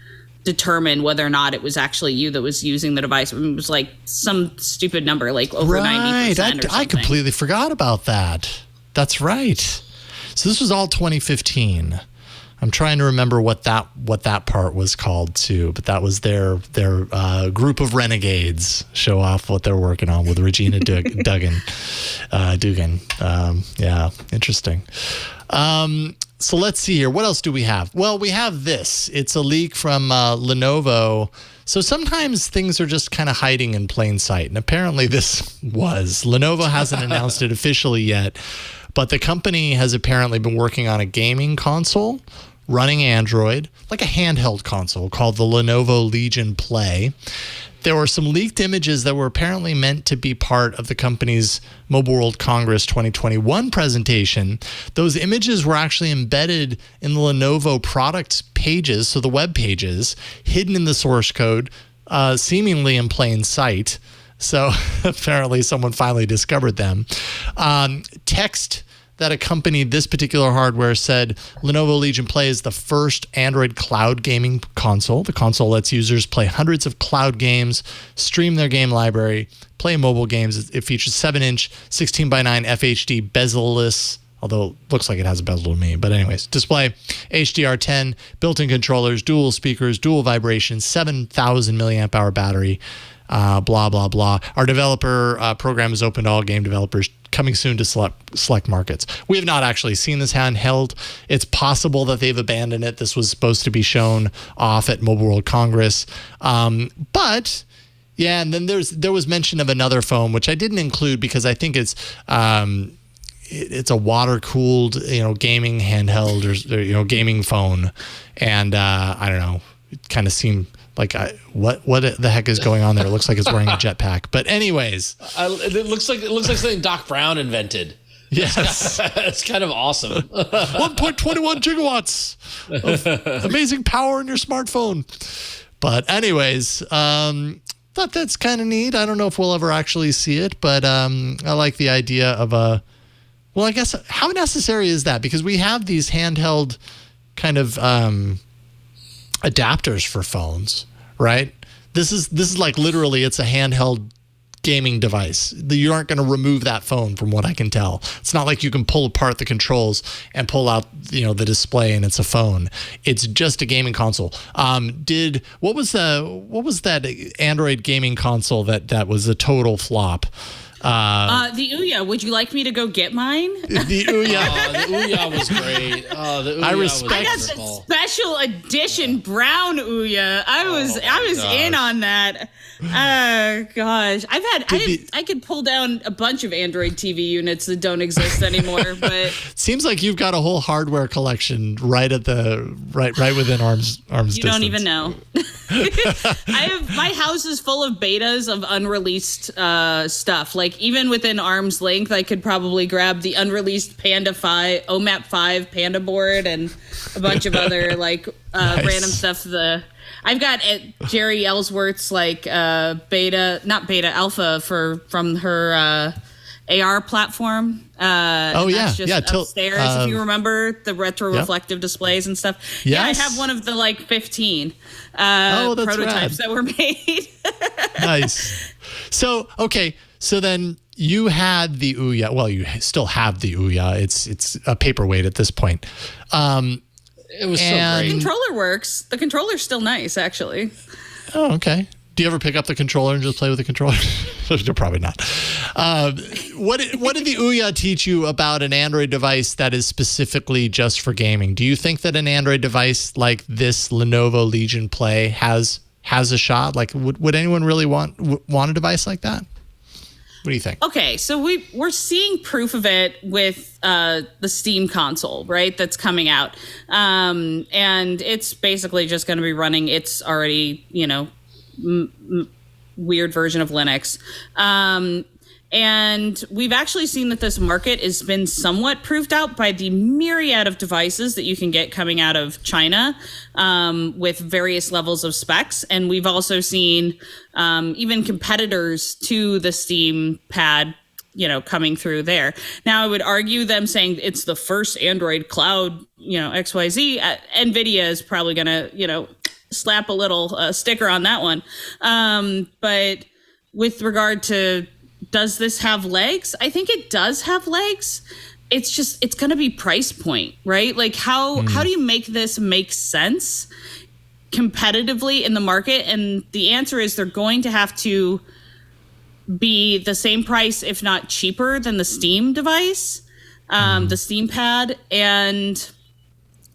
determine whether or not it was actually you that was using the device. It was some stupid number, over 90% or something. I completely forgot about that. That's right. So this was all 2015. I'm trying to remember what that part was called too, but that was their group of renegades show off what they're working on with Regina Dugan. Interesting. So let's see here. What else do we have? Well, we have this. It's a leak from Lenovo. So sometimes things are just kind of hiding in plain sight, and apparently this was. Lenovo hasn't announced it officially yet, But the company has apparently been working on a gaming console running Android, like a handheld console called the Lenovo Legion Play. There were some leaked images that were apparently meant to be part of the company's Mobile World Congress 2021 presentation. Those images were actually embedded in the Lenovo product pages, so the web pages, hidden in the source code, seemingly in plain sight. So apparently someone finally discovered them. Text that accompanied this particular hardware said Lenovo Legion Play is the first Android cloud gaming console. The console lets users play hundreds of cloud games, stream their game library, play mobile games. It features 7-inch 16:9 FHD bezel-less, although it looks like it has a bezel to me. But anyways, display, HDR10, built-in controllers, dual speakers, dual vibration, 7,000 milliamp hour battery, blah, blah, blah. Our developer program is open to all game developers, coming soon to select markets. We have not actually seen this handheld. It's possible that they've abandoned it. This was supposed to be shown off at Mobile World Congress. But yeah, and then there was mention of another phone, which I didn't include because I think it's a water-cooled, gaming handheld or gaming phone. And I don't know, it kind of seemed like, what the heck is going on there? It looks like it's wearing a jetpack. But anyways. It looks like something Doc Brown invented. Yes. It's kind of awesome. 1.21 gigawatts of amazing power in your smartphone. But anyways, thought that's kind of neat. I don't know if we'll ever actually see it, but I like the idea of I guess, how necessary is that? Because we have these handheld kind of adapters for phones, right? This is like literally it's a handheld gaming device. You aren't going to remove that phone from what I can tell. It's not like you can pull apart the controls and pull out the display and it's a phone. It's just a gaming console. What was that Android gaming console that was a total flop? The Ouya. Would you like me to go get mine? The Ouya. The Ouya was great. The Ouya I respect. I got the special edition brown Ouya. I was in on that. Oh gosh, I could pull down a bunch of Android TV units that don't exist anymore. But seems like you've got a whole hardware collection right within arm's distance. You don't even know. My house is full of betas of unreleased stuff. Like even within arm's length, I could probably grab the unreleased Panda 5, OMAP 5 Panda board and a bunch of other nice. Random stuff. I've got Jerry Ellsworth's alpha from her AR platform. That's just upstairs. If you remember the retro reflective displays and stuff. Yes. Yeah, I have one of the 15 prototypes that were made. Nice. So then you had the Ouya. Well, you still have the Ouya. It's a paperweight at this point. It was so great. The controller works. The controller's still nice, actually. Oh, okay. Do you ever pick up the controller and just play with the controller? Probably not. What did the Ouya teach you about an Android device that is specifically just for gaming? Do you think that an Android device like this Lenovo Legion Play has a shot? Like, would anyone really want a device like that? What do you think? Okay, so we're seeing proof of it with the Steam console, right? That's coming out, and it's basically just going to be running its already, weird version of Linux. And we've actually seen that this market has been somewhat proved out by the myriad of devices that you can get coming out of China with various levels of specs. And we've also seen even competitors to the Steam pad, coming through there. Now, I would argue them saying it's the first Android cloud, XYZ. NVIDIA is probably going to, slap a little sticker on that one. But with regard to, does this have legs? I think it does have legs. It's going to be price point, right? Like how do you make this make sense competitively in the market? And the answer is they're going to have to be the same price, if not cheaper than the Steam device, the Steam pad. And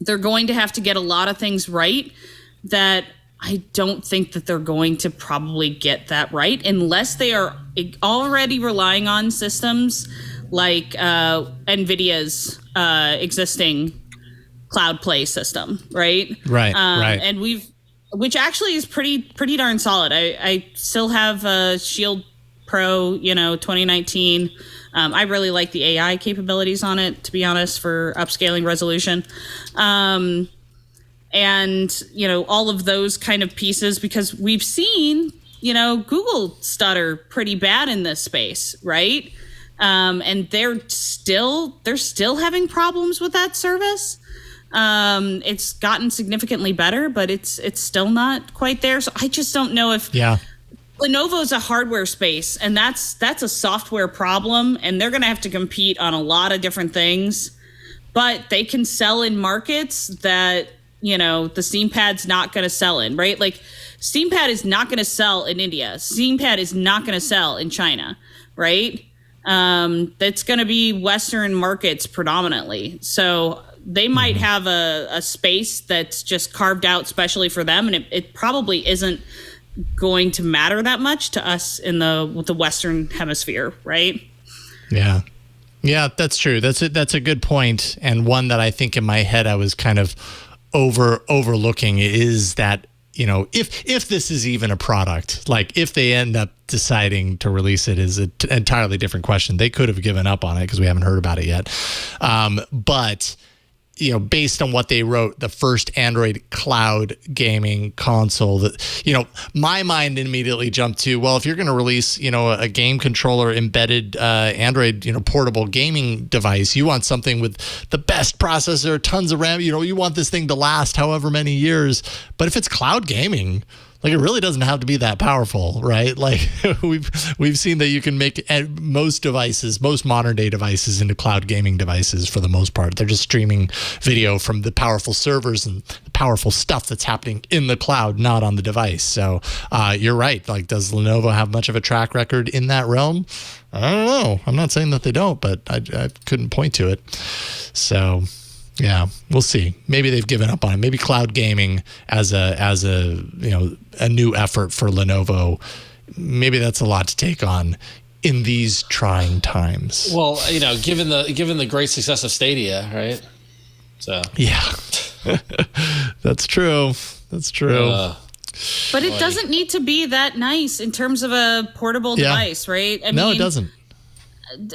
they're going to have to get a lot of things right that I don't think that they're going to probably get that right unless they are already relying on systems like NVIDIA's existing Cloud Play system, right? Right, right. And which actually is pretty darn solid. I still have a Shield Pro, 2019. I really like the AI capabilities on it, to be honest, for upscaling resolution. And, all of those kind of pieces, because we've seen, Google stutter pretty bad in this space, right? And they're still having problems with that service. It's gotten significantly better, but it's still not quite there. So I just don't know if Lenovo's a hardware space, and that's a software problem, and they're going to have to compete on a lot of different things. But they can sell in markets that the SteamPad's not going to sell in, right? Like SteamPad is not going to sell in India. SteamPad is not going to sell in China, right? That's going to be Western markets predominantly. So they might have a space that's just carved out specially for them, and it probably isn't going to matter that much to us in the Western hemisphere, right? Yeah. Yeah, that's true. That's a good point, and one that I think in my head I was kind of overlooking is that, if this is even a product, like if they end up deciding to release it is an entirely different question. They could have given up on it because we haven't heard about it yet. But based on what they wrote, the first Android cloud gaming console, that, my mind immediately jumped to, well, if you're going to release, a game controller embedded Android, portable gaming device, you want something with the best processor, tons of RAM, you want this thing to last however many years. But if it's cloud gaming, like, it really doesn't have to be that powerful, right? Like, we've seen that you can make most modern day devices into cloud gaming devices for the most part. They're just streaming video from the powerful servers and the powerful stuff that's happening in the cloud, not on the device. So you're right. Like, does Lenovo have much of a track record in that realm? I don't know. I'm not saying that they don't, but I couldn't point to it. So yeah, we'll see. Maybe they've given up on it. Maybe cloud gaming as a new effort for Lenovo. Maybe that's a lot to take on in these trying times. Well, given the great success of Stadia, right? So yeah, that's true. That's true. But it doesn't need to be that nice in terms of a portable device, right? I mean, it doesn't.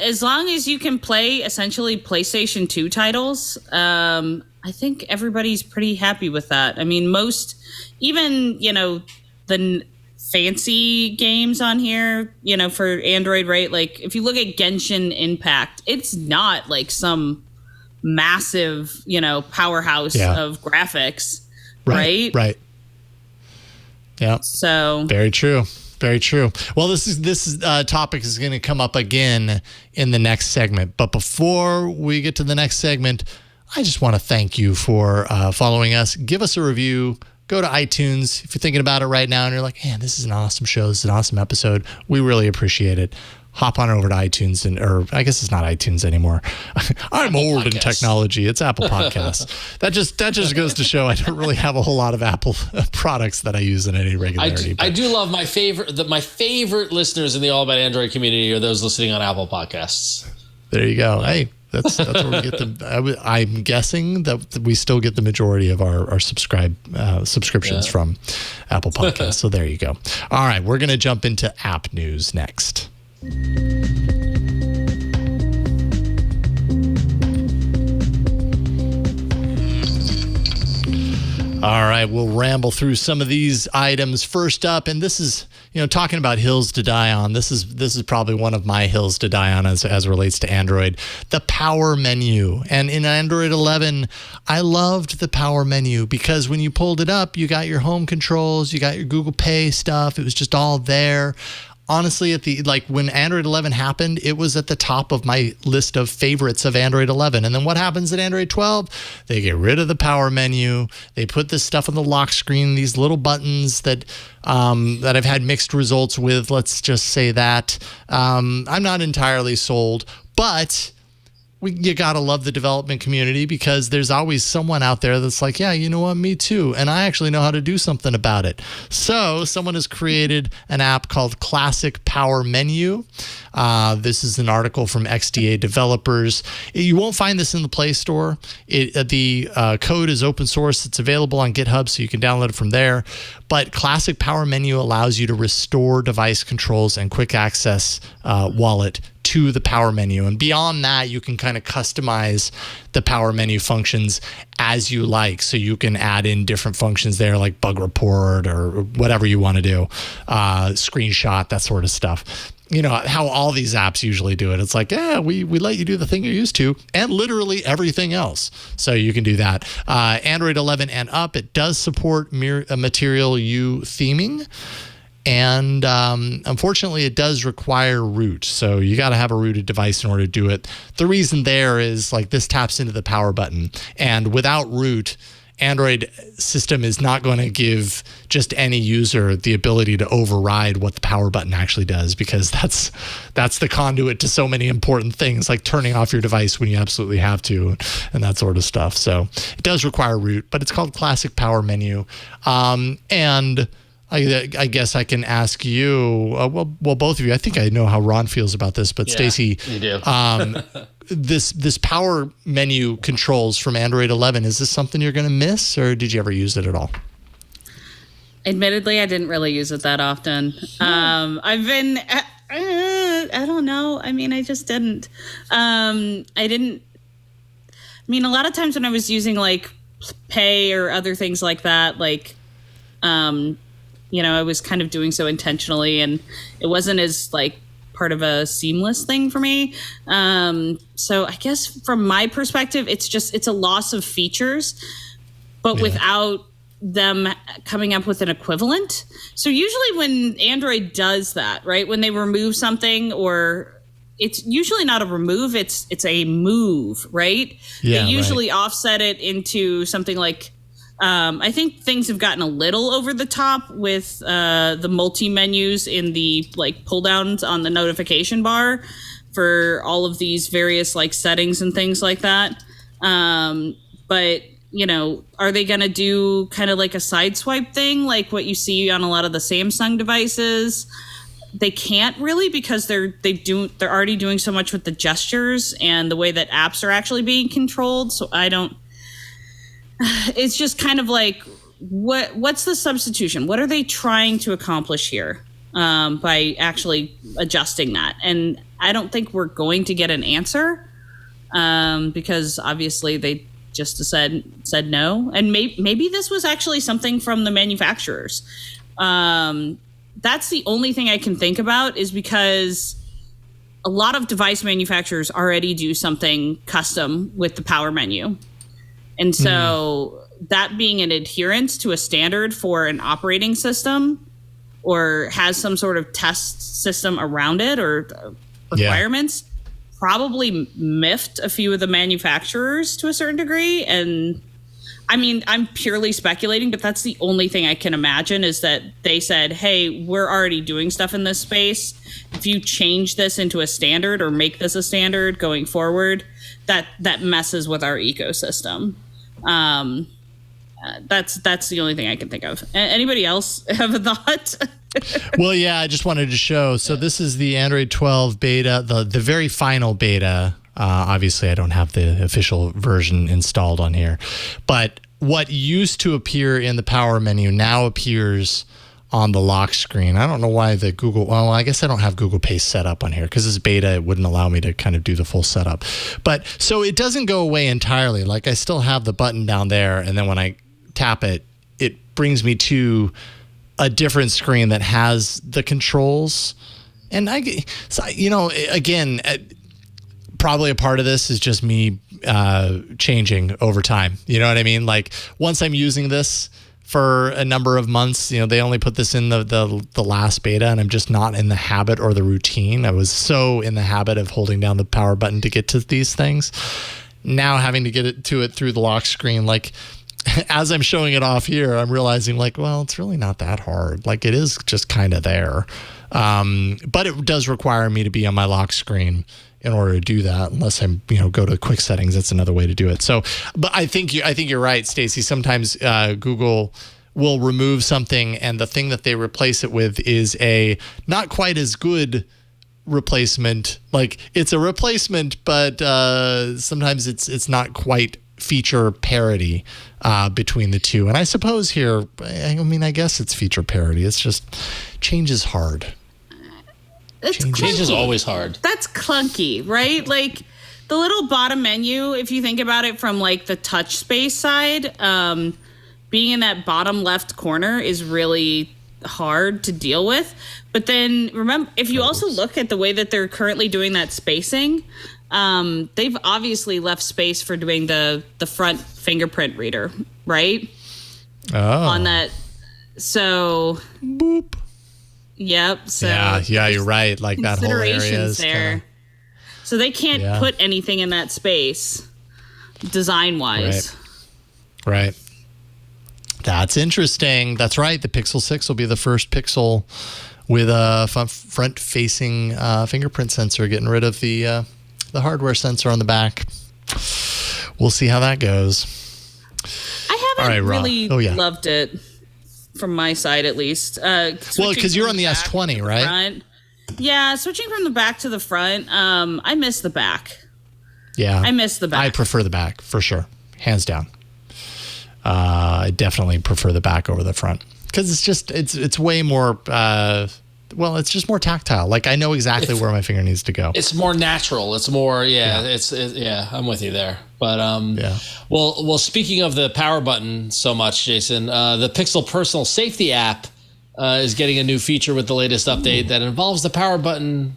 As long as you can play essentially PlayStation 2 titles, I think everybody's pretty happy with that. I mean, even the fancy games on here, for Android, right? Like, if you look at Genshin Impact, it's not like some massive, powerhouse of graphics, right? Right. Yeah. So very true. Very true. Well, this topic is going to come up again in the next segment. But before we get to the next segment, I just want to thank you for following us. Give us a review. Go to iTunes if you're thinking about it right now and you're like, man, this is an awesome show. This is an awesome episode. We really appreciate it. Hop on over to iTunes, or I guess it's not iTunes anymore. I'm old in technology. It's Apple Podcasts. That just goes to show I don't really have a whole lot of Apple products that I use in any regularity. I do love my favorite listeners in the All About Android community are those listening on Apple Podcasts. There you go. Hey, that's where we get I'm guessing that we still get the majority of our subscriptions from Apple Podcasts. So there you go. All right, we're going to jump into app news next. All right, we'll ramble through some of these items. First up, and this is, talking about hills to die on. This is probably one of my hills to die on as relates to Android. The power menu. And in Android 11, I loved the power menu because when you pulled it up, you got your home controls, you got your Google Pay stuff. It was just all there. Honestly, when Android 11 happened, it was at the top of my list of favorites of Android 11. And then what happens at Android 12? They get rid of the power menu. They put this stuff on the lock screen, these little buttons that I've had mixed results with. Let's just say that. I'm not entirely sold, but you got to love the development community because there's always someone out there that's like, yeah, you know what, me too. And I actually know how to do something about it. So someone has created an app called Classic Power Menu. This is an article from XDA developers. You won't find this in the Play Store. The code is open source. It's available on GitHub, so you can download it from there. But Classic Power Menu allows you to restore device controls and quick access wallet to the power menu. And beyond that, you can kind of customize the power menu functions as you like. So you can add in different functions there, like bug report or whatever you want to do, screenshot, that sort of stuff. You know how all these apps usually do it. It's like, yeah, we let you do the thing you're used to and literally everything else. So you can do that. Android 11 and up, it does support Material U theming. And unfortunately, it does require root. So you got to have a rooted device in order to do it. The reason there is like this taps into the power button. And without root, Android system is not going to give just any user the ability to override what the power button actually does, because that's the conduit to so many important things, like turning off your device when you absolutely have to and that sort of stuff. So it does require root, but it's called Classic Power Menu. And I guess I can ask you, well, both of you. I think I know how Ron feels about this, but Stacy, you do. this power menu controls from Android 11, is this something you're going to miss, or did you ever use it at all? Admittedly, I didn't really use it that often. I've been, I don't know. I mean, I just didn't. I mean, a lot of times when I was using like Pay or other things like that, like, you know, I was kind of doing so intentionally, and it wasn't as like part of a seamless thing for me. So I guess from my perspective, it's a loss of features, but without them coming up with an equivalent. So usually when Android does that, right, when they remove something, or it's usually not a remove, it's a move, right? Yeah, they usually offset it into something like, I think things have gotten a little over the top with the multi-menus in the like pull downs on the notification bar for all of these various like settings and things like that. But, you know, are they going to do kind of like a side swipe thing like what you see on a lot of the Samsung devices? They can't really, because they're already doing so much with the gestures and the way that apps are actually being controlled. So it's just kind of like, what's the substitution? What are they trying to accomplish here by actually adjusting that? And I don't think we're going to get an answer because obviously they just said no. And maybe this was actually something from the manufacturers. That's the only thing I can think about, is because a lot of device manufacturers already do something custom with the power menu. And so that being an adherence to a standard for an operating system, or has some sort of test system around it or requirements, probably miffed a few of the manufacturers to a certain degree. And I mean, I'm purely speculating, but that's the only thing I can imagine, is that they said, hey, we're already doing stuff in this space. If you change this into a standard or make this a standard going forward, that messes with our ecosystem. That's the only thing I can think of. Anybody else have a thought? Well, yeah, I just wanted to show. So this is the Android 12 beta, the very final beta. Obviously, I don't have the official version installed on here. But what used to appear in the power menu now appears on the lock screen. I don't know why the Google, well, I guess I don't have Google Pay set up on here because this beta, it wouldn't allow me to kind of do the full setup. But so it doesn't go away entirely. Like I still have the button down there, and then when I tap it, it brings me to a different screen that has the controls. And again, probably a part of this is just me changing over time. You know what I mean? Like once I'm using this for a number of months, you know, they only put this in the last beta, and I'm just not in the habit or the routine. I was so in the habit of holding down the power button to get to these things. Now having to get to it through the lock screen, like as I'm showing it off here, I'm realizing like, well, it's really not that hard. Like it is just kind of there. But it does require me to be on my lock screen in order to do that, unless I'm, go to quick settings. That's another way to do it. So, but I think you're right, Stacey. Sometimes Google will remove something, and the thing that they replace it with is a not quite as good replacement. Like, it's a replacement, but sometimes it's not quite feature parity between the two. And I suppose here, I guess it's feature parity. It's just change is hard. Change is always hard. That's clunky, right? Like the little bottom menu, if you think about it from like the touch space side, being in that bottom left corner is really hard to deal with. But then remember, if you also look at the way that they're currently doing that spacing, they've obviously left space for doing the front fingerprint reader, right? Oh. On that. So. Boop. Yep. So yeah, you're right. Like that whole area is there. So they can't put anything in that space, design-wise. Right. That's interesting. That's right. The Pixel 6 will be the first Pixel with a front-facing fingerprint sensor, getting rid of the hardware sensor on the back. We'll see how that goes. I haven't really loved it. From my side, at least. Well, because you're on the S20, right? Front. Yeah, switching from the back to the front. I miss the back. Yeah, I miss the back. I prefer the back for sure, hands down. I definitely prefer the back over the front because it's way more. It's just more tactile. Like, I know exactly where my finger needs to go. It's more natural. It's more, I'm with you there. But, well, speaking of the power button so much, Jason, the Pixel Personal Safety app is getting a new feature with the latest update that involves the power button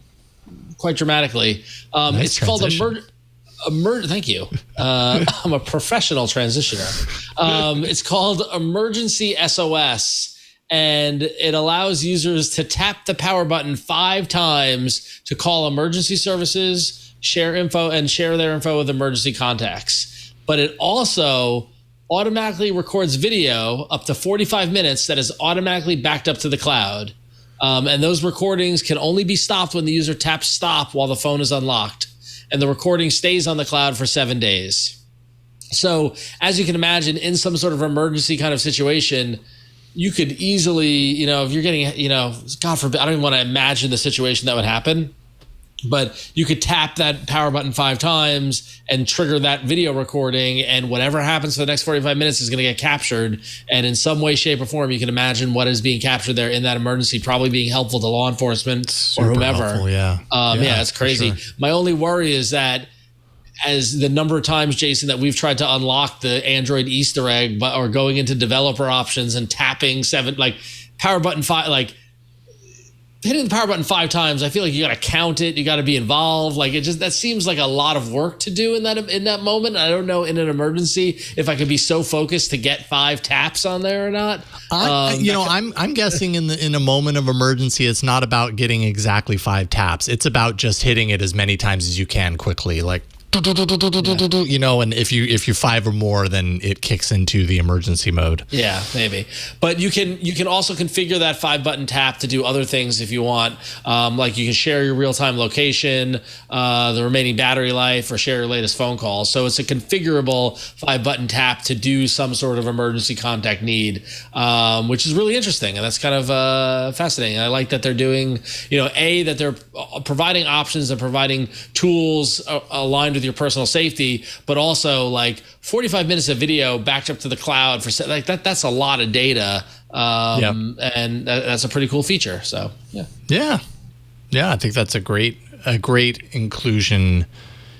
quite dramatically. Nice it's called thank you. I'm a professional transitioner. It's called Emergency SOS. And it allows users to tap the power button 5 times to call emergency services, share their info with emergency contacts. But it also automatically records video up to 45 minutes that is automatically backed up to the cloud. And those recordings can only be stopped when the user taps stop while the phone is unlocked. And the recording stays on the cloud for 7 days. So as you can imagine, in some sort of emergency kind of situation, you could easily, if you're getting, God forbid, I don't even want to imagine the situation that would happen, but you could tap that power button 5 times and trigger that video recording, and whatever happens for the next 45 minutes is going to get captured. And in some way, shape, or form, you can imagine what is being captured there in that emergency, probably being helpful to law enforcement or whomever. Helpful, yeah. It's crazy. Sure. My only worry is that as the number of times, Jason, that we've tried to unlock the Android Easter egg, or going into developer options and tapping power button 5, hitting the power button 5 times, I feel like you got to count it. You got to be involved. That seems like a lot of work to do in that moment. I don't know in an emergency if I could be so focused to get 5 taps on there or not. I'm guessing in a moment of emergency, it's not about getting exactly 5 taps. It's about just hitting it as many times as you can quickly, and if you 5 or more, then it kicks into the emergency mode. Yeah, maybe. But you can also configure that 5 button tap to do other things if you want. Like you can share your real-time location, the remaining battery life, or share your latest phone calls. So it's a configurable 5 button tap to do some sort of emergency contact need, which is really interesting. And that's kind of fascinating. I like that they're doing, that they're providing options and providing tools aligned with your personal safety, but also 45 minutes of video backed up to the cloud for that's a lot of data. And that's a pretty cool feature. So yeah, I think that's a great inclusion,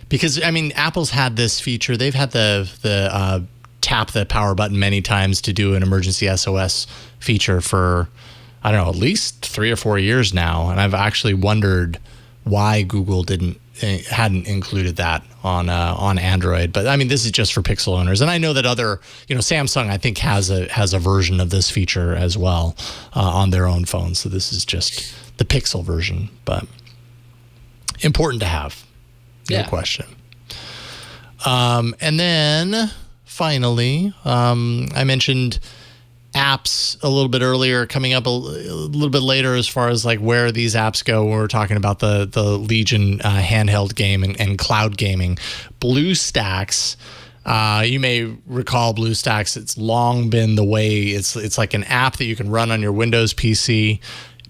because Apple's had this feature. They've had the tap the power button many times to do an emergency SOS feature for, I don't know, at least 3 or 4 years now, and I've actually wondered why Google hadn't included that on Android. But this is just for Pixel owners, and I know that other, Samsung, I think, has a version of this feature as well on their own phones. So this is just the Pixel version, but important to have, no question. And then finally, I mentioned apps a little bit earlier, coming up a little bit later as far as like where these apps go. When we're talking about the Legion handheld game and cloud gaming. BlueStacks, you may recall BlueStacks. It's long been the way. It's like an app that you can run on your Windows PC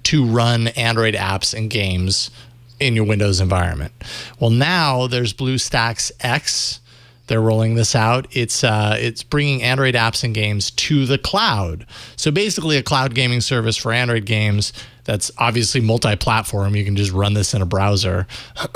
to run Android apps and games in your Windows environment. Well, now there's BlueStacks X. They're rolling this out. It's bringing Android apps and games to the cloud. So basically a cloud gaming service for Android games that's obviously multi-platform. You can just run this in a browser.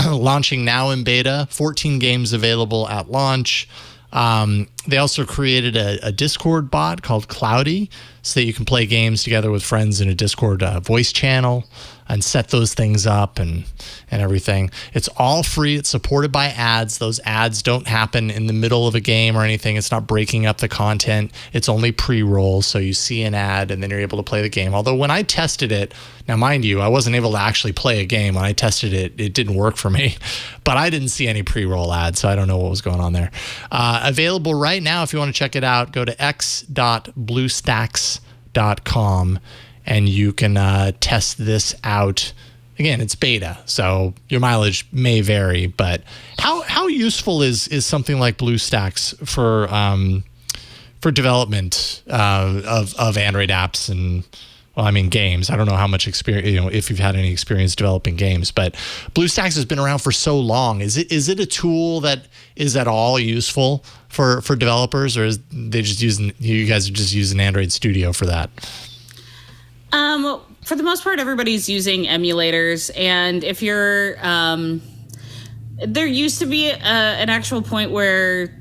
Launching now in beta, 14 games available at launch. They also created a Discord bot called Cloudy so that you can play games together with friends in a Discord voice channel and set those things up and everything. It's all free. It's supported by ads. Those ads don't happen in the middle of a game or anything. It's not breaking up the content. It's only pre-roll, so you see an ad and then you're able to play the game. Although when I tested it, now mind you, I wasn't able to actually play a game. When I tested it, it didn't work for me. But I didn't see any pre-roll ads, so I don't know what was going on there. Available right now, if you want to check it out, go to x.bluestacks.com and you can test this out. Again, it's beta, so your mileage may vary, but how useful is something like BlueStacks for development of Android apps and, well, I mean, games? I don't know how much experience, if you've had any experience developing games, but BlueStacks has been around for so long. Is it a tool that is at all useful for developers, or is you guys are just using Android Studio for that? For the most part, everybody's using emulators, and if you're, there used to be an actual point where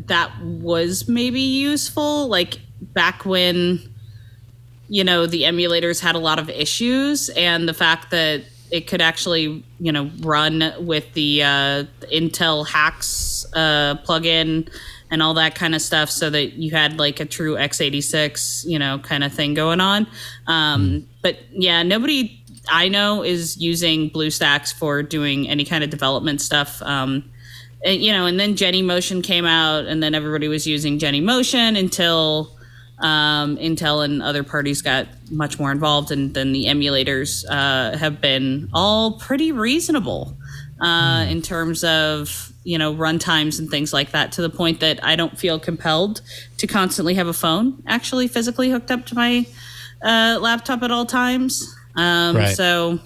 that was maybe useful, like back when, the emulators had a lot of issues, and the fact that it could actually, run with the Intel Hacks plugin and all that kind of stuff, so that you had like a true x86, kind of thing going on. But yeah, nobody I know is using BlueStacks for doing any kind of development stuff. And then Genymotion came out, and then everybody was using Genymotion until Intel and other parties got much more involved, and then the emulators have been all pretty reasonable in terms of run times and things like that, to the point that I don't feel compelled to constantly have a phone actually physically hooked up to my laptop at all times. Right. So,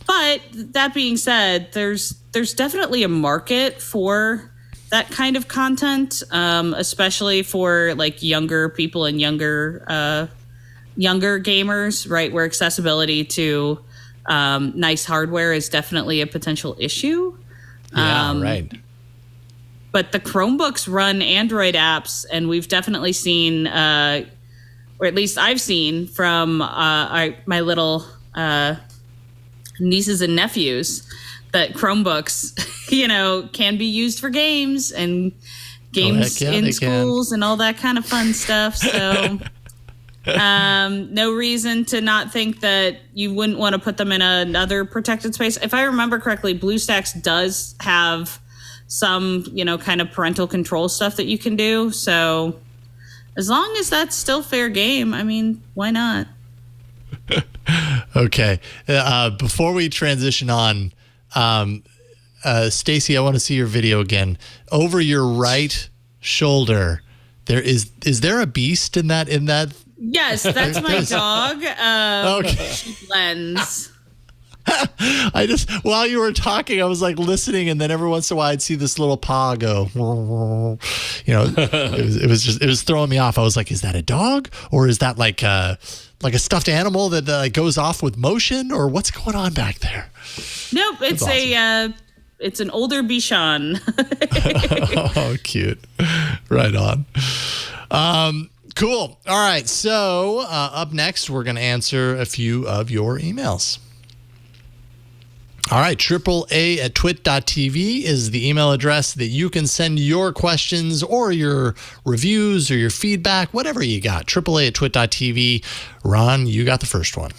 but that being said, there's definitely a market for that kind of content, especially for like younger people and younger gamers, right? Where accessibility to nice hardware is definitely a potential issue. Yeah, right. But the Chromebooks run Android apps, and we've definitely seen, or at least I've seen from my little nieces and nephews, that Chromebooks, can be used for games and games in schools and all that kind of fun stuff. So no reason to not think that you wouldn't want to put them in another protected space. If I remember correctly, BlueStacks does have some, kind of parental control stuff that you can do. So as long as that's still fair game, I mean, why not? Okay. Before we transition on, Stacy, I want to see your video again. Over your right shoulder, is there a beast in that? Yes, that's my dog. Okay. She blends. While you were talking, I was like listening, and then every once in a while I'd see this little paw go, it was throwing me off. I was like, is that a dog, or is that like a stuffed animal that goes off with motion, or what's going on back there? Nope, it's awesome. It's an older Bichon. Oh, cute. Right on. Cool. All right. So up next, we're going to answer a few of your emails. All right, AAA@twit.tv is the email address that you can send your questions or your reviews or your feedback, whatever you got. AAA@twit.tv. Ron, you got the first one.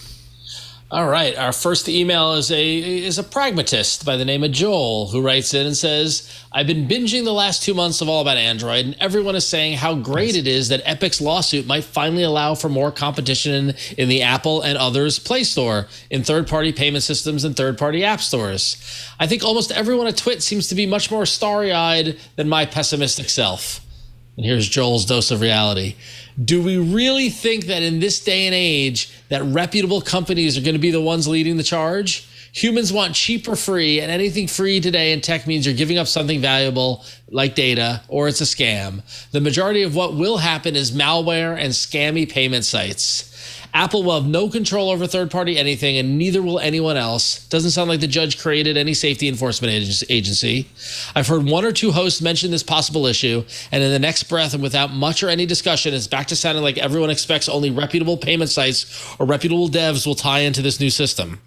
All right. Our first email is a pragmatist by the name of Joel, who writes in and says, I've been binging the last 2 months of All About Android, and everyone is saying how great it is that Epic's lawsuit might finally allow for more competition in the Apple and others' Play Store, in third-party payment systems and third-party app stores. I think almost everyone at Twit seems to be much more starry-eyed than my pessimistic self. And here's Joel's dose of reality. Do we really think that in this day and age that reputable companies are going to be the ones leading the charge? Humans want cheap or free, and anything free today in tech means you're giving up something valuable like data, or it's a scam. The majority of what will happen is malware and scammy payment sites. Apple will have no control over third-party anything, and neither will anyone else. Doesn't sound like the judge created any safety enforcement agency. I've heard one or two hosts mention this possible issue, and in the next breath and without much or any discussion, it's back to sounding like everyone expects only reputable payment sites or reputable devs will tie into this new system.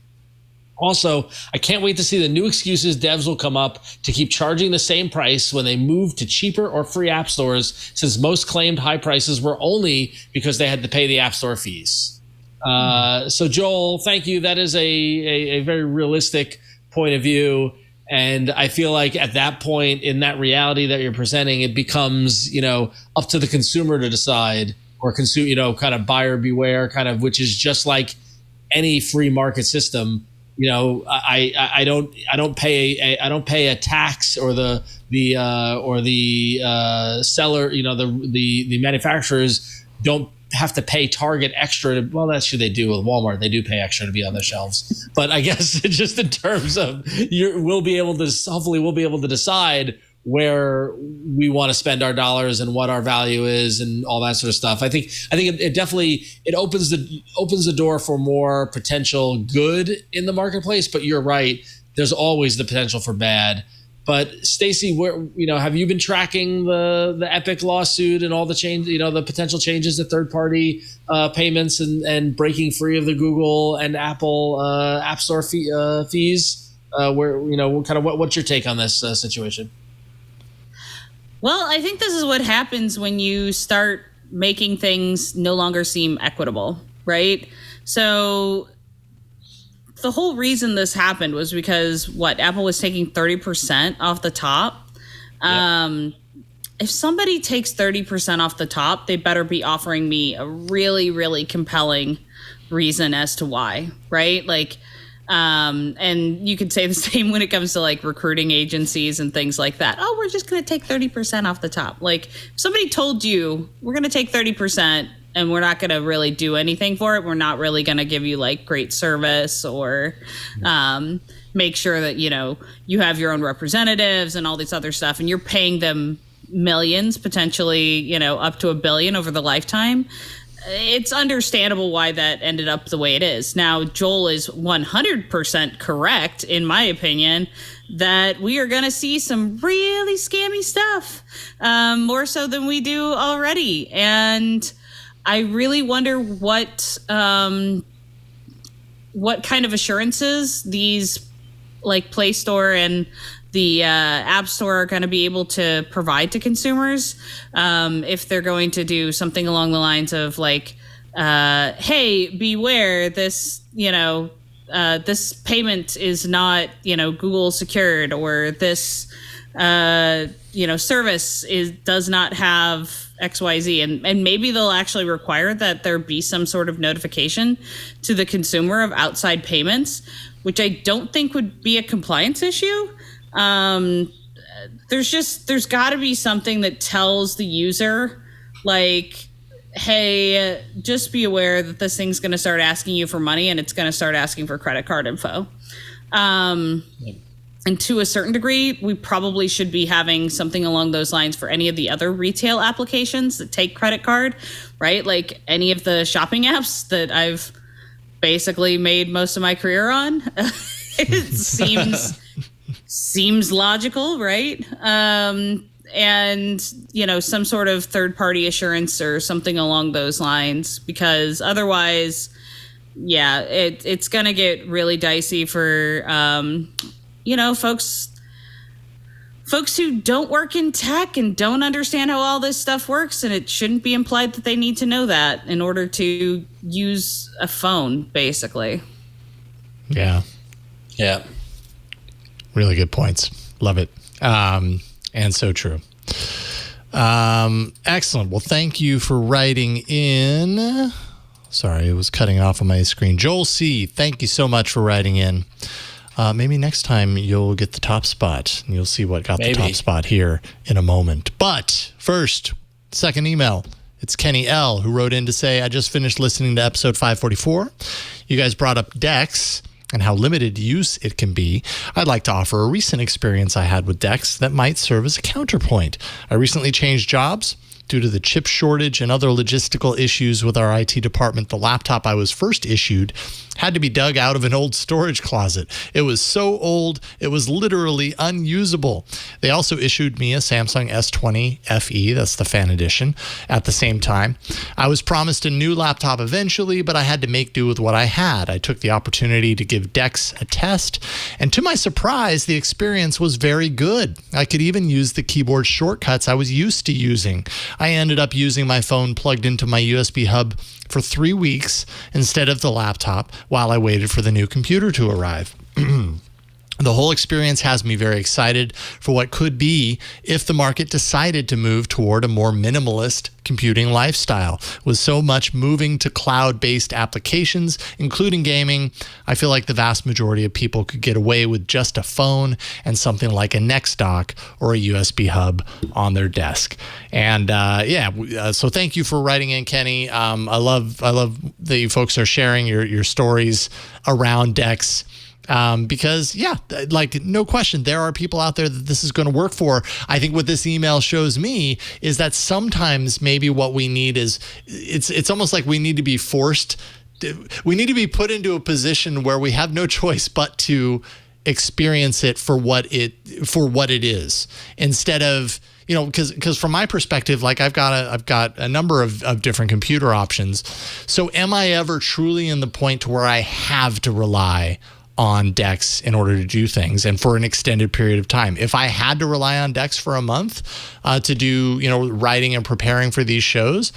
Also, I can't wait to see the new excuses devs will come up to keep charging the same price when they move to cheaper or free app stores, since most claimed high prices were only because they had to pay the app store fees. So, Joel, thank you. That is a very realistic point of view. And I feel like at that point, in that reality that you're presenting, it becomes, up to the consumer to decide, or kind of buyer beware, kind of, which is just like any free market system. I don't pay a tax, or the seller, the manufacturers don't have to pay Target extra. Well, that's true. They do with Walmart. They do pay extra to be on their shelves. But I guess just in terms of hopefully we'll be able to decide where we want to spend our dollars and what our value is and all that sort of stuff. I think it definitely opens the door for more potential good in the marketplace. But you're right. There's always the potential for bad. But Stacey, have you been tracking the Epic lawsuit and all the the potential changes to third-party payments and breaking free of the Google and Apple App Store fees? What's your take on this situation? Well, I think this is what happens when you start making things no longer seem equitable, right? So the whole reason this happened was because Apple was taking 30% off the top. Yep. If somebody takes 30% off the top, they better be offering me a really, really compelling reason as to why, right? And you could say the same when it comes to recruiting agencies and things like that. Oh, we're just going to take 30% off the top. If somebody told you we're going to take 30% and we're not going to really do anything for it, we're not really going to give you great service or make sure that, you have your own representatives and all this other stuff, and you're paying them millions, potentially, up to $1 billion over the lifetime. It's understandable why that ended up the way it is. Now, Joel is 100% correct, in my opinion, that we are going to see some really scammy stuff, more so than we do already. And I really wonder what kind of assurances these Play Store and the App Store are going to be able to provide to consumers, if they're going to do something along the lines of hey, beware, this this payment is not Google secured, or this service does not have XYZ, and maybe they'll actually require that there be some sort of notification to the consumer of outside payments, which I don't think would be a compliance issue. There's got to be something that tells the user, hey, just be aware that this thing's going to start asking you for money, and it's going to start asking for credit card info. And to a certain degree, we probably should be having something along those lines for any of the other retail applications that take credit card, right? Like any of the shopping apps that I've basically made most of my career on. It seems logical, right? And, some sort of third-party assurance or something along those lines, because otherwise, yeah, it's going to get really dicey for, folks who don't work in tech and don't understand how all this stuff works, and it shouldn't be implied that they need to know that in order to use a phone, basically. Yeah. Yeah. Really good points. Love it. And so true. Excellent. Well, thank you for writing in. Sorry, it was cutting off on my screen. Joel C., thank you so much for writing in. Maybe next time you'll get the top spot, and you'll see what got the top spot here in a moment. But first, second email. It's Kenny L., who wrote in to say, I just finished listening to episode 544. You guys brought up DeX and how limited use it can be. I'd like to offer a recent experience I had with DeX that might serve as a counterpoint. I recently changed jobs. Due to the chip shortage and other logistical issues with our IT department, the laptop I was first issued had to be dug out of an old storage closet. It was so old, it was literally unusable. They also issued me a Samsung S20 FE, that's the fan edition, at the same time. I was promised a new laptop eventually, but I had to make do with what I had. I took the opportunity to give DeX a test, and to my surprise, the experience was very good. I could even use the keyboard shortcuts I was used to using. I ended up using my phone plugged into my USB hub for 3 weeks instead of the laptop while I waited for the new computer to arrive. The whole experience has me very excited for what could be if the market decided to move toward a more minimalist computing lifestyle. With so much moving to cloud-based applications, including gaming, I feel like the vast majority of people could get away with just a phone and something like a Next dock or a USB hub on their desk. And so thank you for writing in, Kenny. I love that you folks are sharing your stories around DeX. Because no question, there are people out there that this is going to work for. I think what this email shows me is that sometimes maybe what we need is it's almost like we need to be we need to be put into a position where we have no choice but to experience it for what it is, instead of, because from my perspective, like I've got a number of different computer options. So am I ever truly in the point to where I have to rely on DeX in order to do things and for an extended period of time? If I had to rely on DeX for a month to do, writing and preparing for these shows,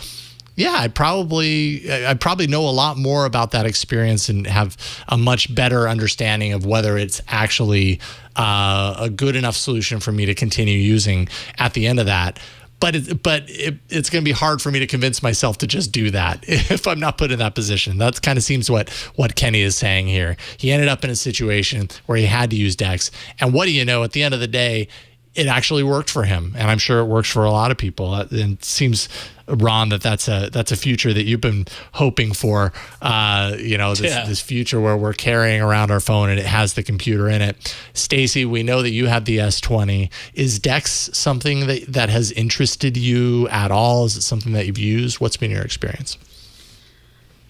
I'd probably know a lot more about that experience and have a much better understanding of whether it's actually a good enough solution for me to continue using at the end of that. But it's going to be hard for me to convince myself to just do that if I'm not put in that position. That kind of seems what Kenny is saying here. He ended up in a situation where he had to use DeX. And what do you know? At the end of the day, it actually worked for him. And I'm sure it works for a lot of people. And it seems, Ron, that's a future that you've been hoping for, this future where we're carrying around our phone and it has the computer in it. Stacy, we know that you have the S20. Is DeX something that has interested you at all? Is it something that you've used? What's been your experience?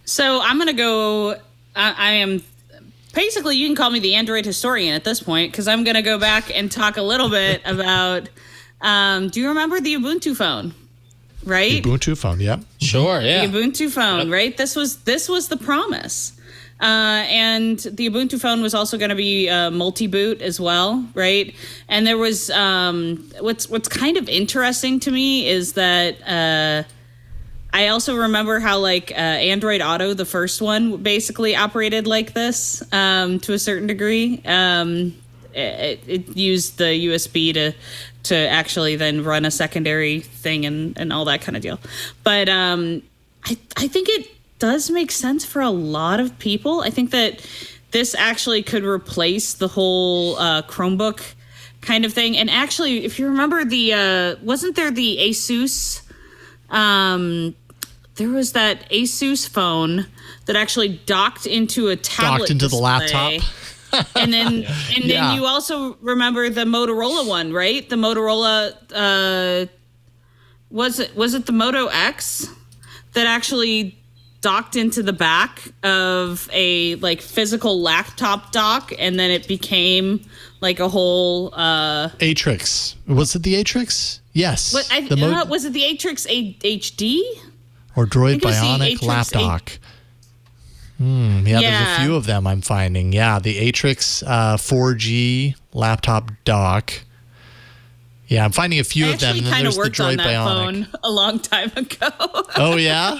So I'm going to go, I am basically, you can call me the Android historian at this point, because I'm going to go back and talk a little bit about, do you remember the Ubuntu phone? Right? The Ubuntu phone, yeah. Sure, yeah. The Ubuntu phone, right? This was the promise. And the Ubuntu phone was also going to be multi-boot as well, right? And there was what's kind of interesting to me is that I also remember how Android Auto, the first one, basically operated like this to a certain degree. It used the USB to actually then run a secondary thing and all that kind of deal. But I think it does make sense for a lot of people. I think that this actually could replace the whole Chromebook kind of thing. And actually, if you remember wasn't there the Asus, there was that Asus phone that actually docked into a tablet Docked into display. the laptop. And then you also remember the Motorola one, right? The Motorola was it the Moto X that actually docked into the back of a physical laptop dock, and then it became a whole Atrix. Was it the Atrix? Yes. Was it the Atrix HD? Or Droid Bionic Lap Dock. There's a few of them I'm finding. Yeah, the Atrix 4G laptop dock. Yeah, I'm finding a few of them. And then there's the Droid Bionic. I worked on that phone a long time ago. Oh, yeah?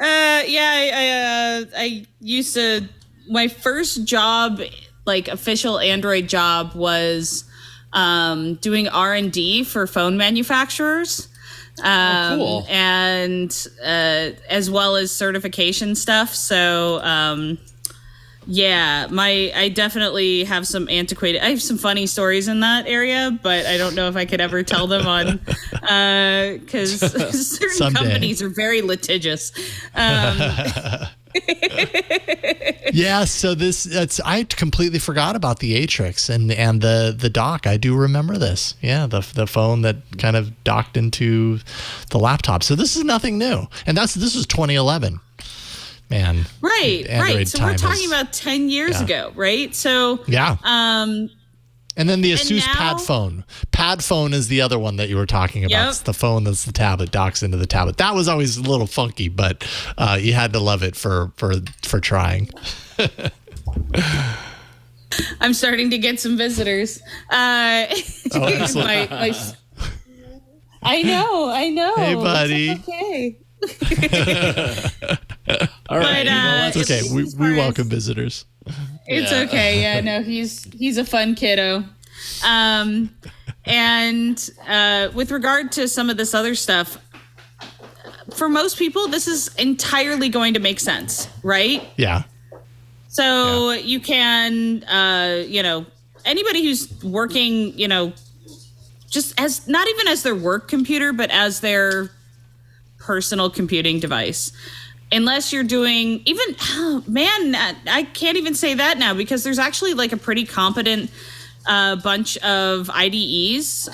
I used to my first job, like official Android job, was doing R&D for phone manufacturers. Cool. And as well as certification stuff. So I definitely have some antiquated. I have some funny stories in that area, but I don't know if I could ever tell them on because certain Someday. companies are very litigious. Yeah, so I completely forgot about the Atrix and the dock. I do remember this. Yeah, the phone that kind of docked into the laptop. So this is nothing new, and this was 2011. Man, Right. So we're talking is- about 10 years ago, right? So Yeah. And then the Asus now- Pad phone. Pad phone is the other one that you were talking about. Yep. It's the phone that's the tablet, docks into the tablet. That was always a little funky, but you had to love it for trying. I'm starting to get some visitors. Excellent. I know. Hey, buddy. It's okay. All right. But, It's okay. We as far welcome as- visitors. It's okay. Yeah, no, he's a fun kiddo. And with regard to some of this other stuff, for most people, this is entirely going to make sense, right? Yeah. So you can, anybody who's working, just as not even as their work computer, but as their personal computing device. Unless you're doing I can't even say that now because there's actually like a pretty competent bunch of IDEs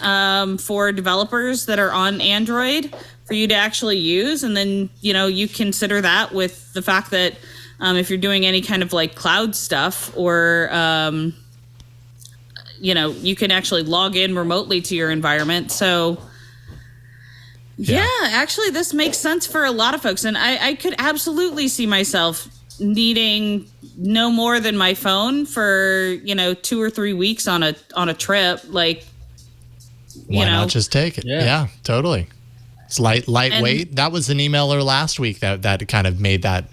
for developers that are on Android for you to actually use. And then, you consider that with the fact that if you're doing any kind of like cloud stuff or, you can actually log in remotely to your environment. So yeah, actually, this makes sense for a lot of folks. And I could absolutely see myself needing no more than my phone for, 2 or 3 weeks on a trip. Like, Why not just take it? Yeah, totally. It's lightweight. That was an emailer last week that kind of made that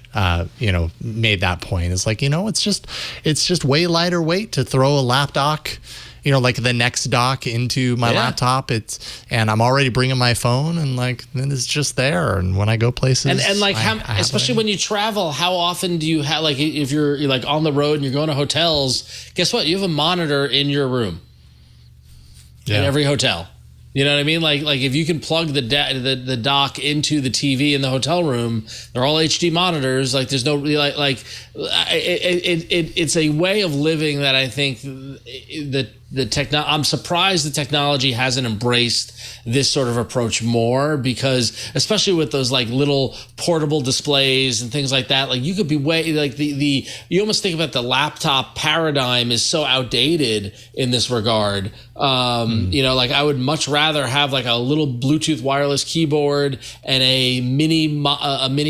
made that point. It's like, it's just way lighter weight to throw a lap dock, like the next dock into my laptop. And I'm already bringing my phone and like it's just there. And when I go places, And like especially when you travel, how often do you have, like, if you're like on the road and you're going to hotels, guess what? You have a monitor in your room in every hotel. You know what I mean? Like if you can plug the dock into the TV in the hotel room, they're all HD monitors. Like there's no it's a way of living that I think I'm surprised the technology hasn't embraced this sort of approach more, because especially with those like little portable displays and things like that, like you could be way like you almost think about the laptop paradigm is so outdated in this regard. Like I would much rather have like a little Bluetooth wireless keyboard and a mini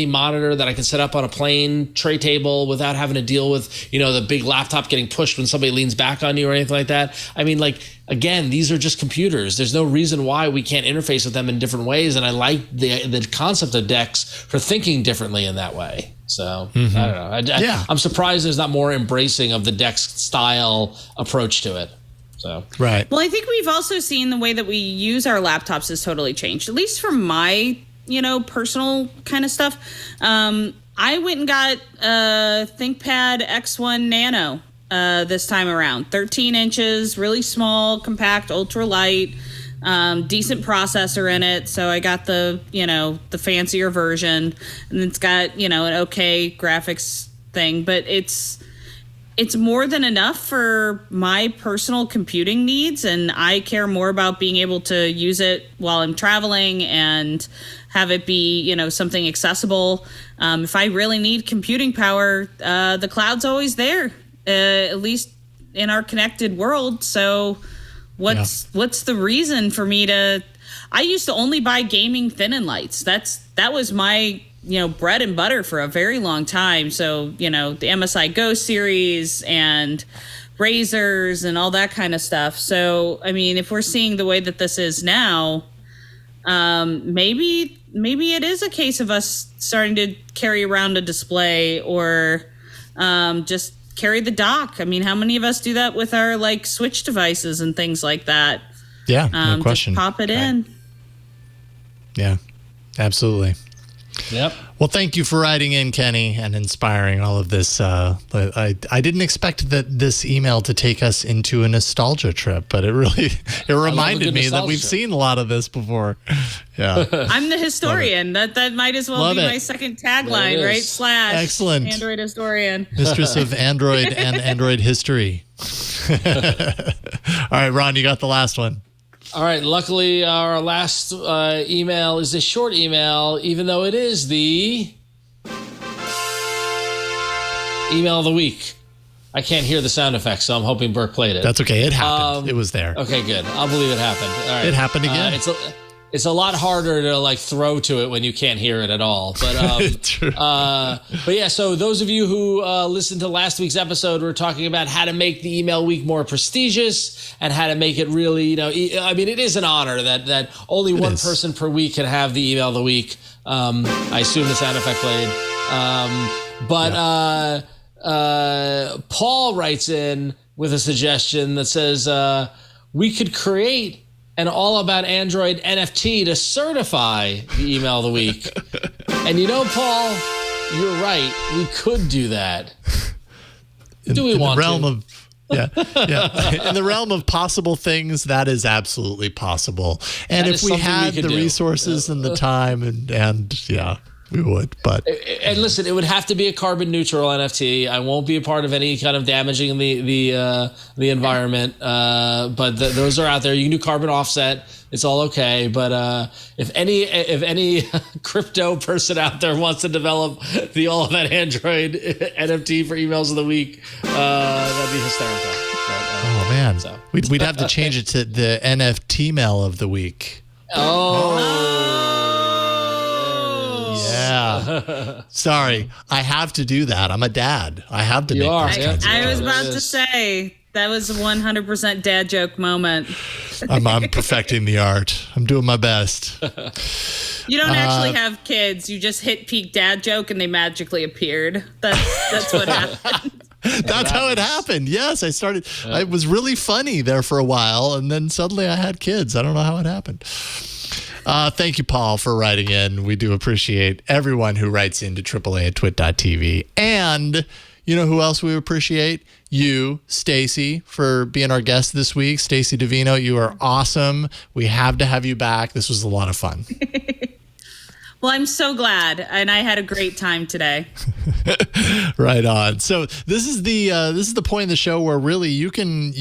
monitor that I can set up on a plane tray table without having to deal with, the big laptop getting pushed when somebody leans back on you or anything like that. I mean, like, again, these are just computers. There's no reason why we can't interface with them in different ways. And I like the concept of DeX for thinking differently in that way. So I don't know. I'm surprised there's not more embracing of the DeX style approach to it. So right. Well, I think we've also seen the way that we use our laptops has totally changed, at least for my, personal kind of stuff. I went and got a ThinkPad X1 Nano this time around. 13 inches, really small, compact, ultra light, decent processor in it. So I got the fancier version, and it's got, an okay graphics thing, but it's more than enough for my personal computing needs, and I care more about being able to use it while I'm traveling and have it be, something accessible. If I really need computing power, the cloud's always there, at least in our connected world. So what's the reason for me to... I used to only buy gaming thin and lights. That was my bread and butter for a very long time. So, the MSI Go series and Razors and all that kind of stuff. So, I mean, if we're seeing the way that this is now, maybe it is a case of us starting to carry around a display or just carry the dock. I mean, how many of us do that with our like Switch devices and things like that? Yeah, no question. Just pop it in. Yeah, absolutely. Yep. Well, thank you for writing in, Kenny, and inspiring all of this. I didn't expect this email to take us into a nostalgia trip, but it reminded me that we've seen a lot of this before. Yeah. I'm the historian. That might as well be my second tagline, right? / Excellent. Android historian. Mistress of Android and Android history. All right, Ron, you got the last one. All right. Luckily, our last email is a short email, even though it is the email of the week. I can't hear the sound effects, so I'm hoping Burke played it. That's okay. It happened. It was there. Okay, good. I'll believe it happened. All right. It happened again. It's a lot harder to like throw to it when you can't hear it at all. But True. But yeah, so those of you who listened to last week's episode, we're talking about how to make the email week more prestigious and how to make it really, I mean, it is an honor that only one person per week can have the email of the week. I assume the sound effect played. Paul writes in with a suggestion that says we could create an all about Android NFT to certify the email of the week. And Paul, you're right. We could do that. Do we want to? Yeah. In the realm of possible things, that is absolutely possible. And if we had the resources and the time and yeah, we would. But and listen, it would have to be a carbon neutral NFT. I won't be a part of any kind of damaging the environment. But those are out there. You can do carbon offset. It's all okay. But if any crypto person out there wants to develop the all about Android NFT for emails of the week, that'd be hysterical. But, oh man, we'd have to change it to the NFT mail of the week. Yeah. Sorry, I have to do that. I'm a dad. I have to make those kinds of I was about to say that was a 100% dad joke moment. I'm perfecting the art. I'm doing my best. You don't actually have kids. You just hit peak dad joke and they magically appeared. That's what happened. That's how it happened. Yes, I started. It was really funny there for a while, and then suddenly I had kids. I don't know how it happened. Thank you, Paul, for writing in. We do appreciate everyone who writes into AAA@twit.tv. And you know who else we appreciate? You, Stacy, for being our guest this week. Stacy Davino, you are awesome. We have to have you back. This was a lot of fun. Well, I'm so glad, and I had a great time today. Right on. So this is the point of the show where really you can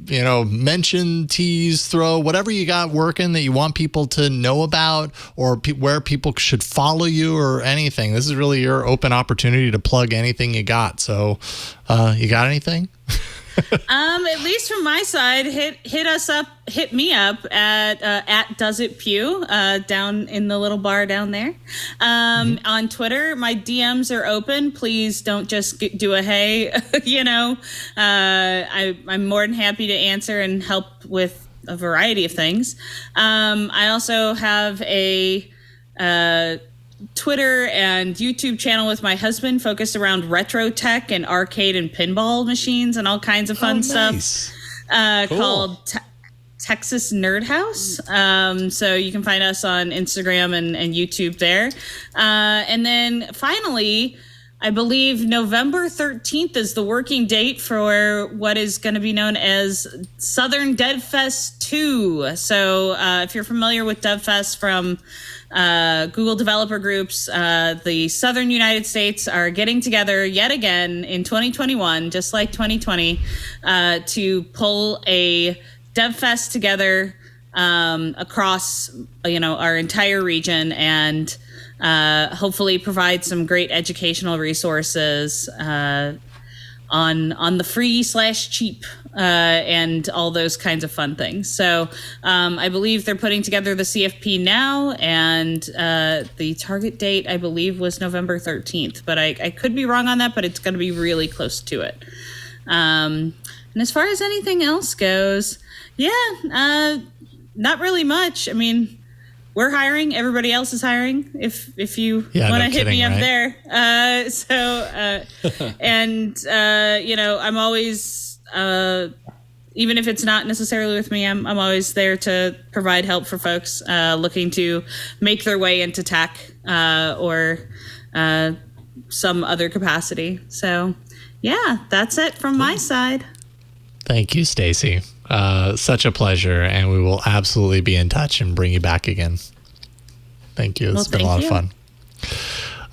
mention, tease, throw, whatever you got working that you want people to know about or where people should follow you or anything. This is really your open opportunity to plug anything you got. So you got anything? At least from my side, hit me up at Does It Pew down in the little bar down there. On Twitter, my DMs are open. Please don't just do a hey. I'm more than happy to answer and help with a variety of things. I also have a Twitter and YouTube channel with my husband focused around retro tech and arcade and pinball machines and all kinds of fun stuff called Texas Nerd House. So you can find us on Instagram and YouTube there. And then finally, I believe November 13th is the working date for what is going to be known as Southern DevFest 2. So if you're familiar with DevFest from Google developer groups, the Southern United States are getting together yet again in 2021, just like 2020, to pull a DevFest together across our entire region and hopefully provide some great educational resources on the free/cheap and all those kinds of fun things. So I believe they're putting together the CFP now, and the target date I believe was November 13th, but I could be wrong on that, but it's going to be really close to it. And as far as anything else goes, not really much. I mean, we're hiring. Everybody else is hiring. If you want to hit me up there. I'm always, even if it's not necessarily with me, I'm always there to provide help for folks looking to make their way into tech or some other capacity. So, yeah, that's it from my side. Thank you, Stacy. Such a pleasure, and we will absolutely be in touch and bring you back again. Thank you. It's been a lot of fun.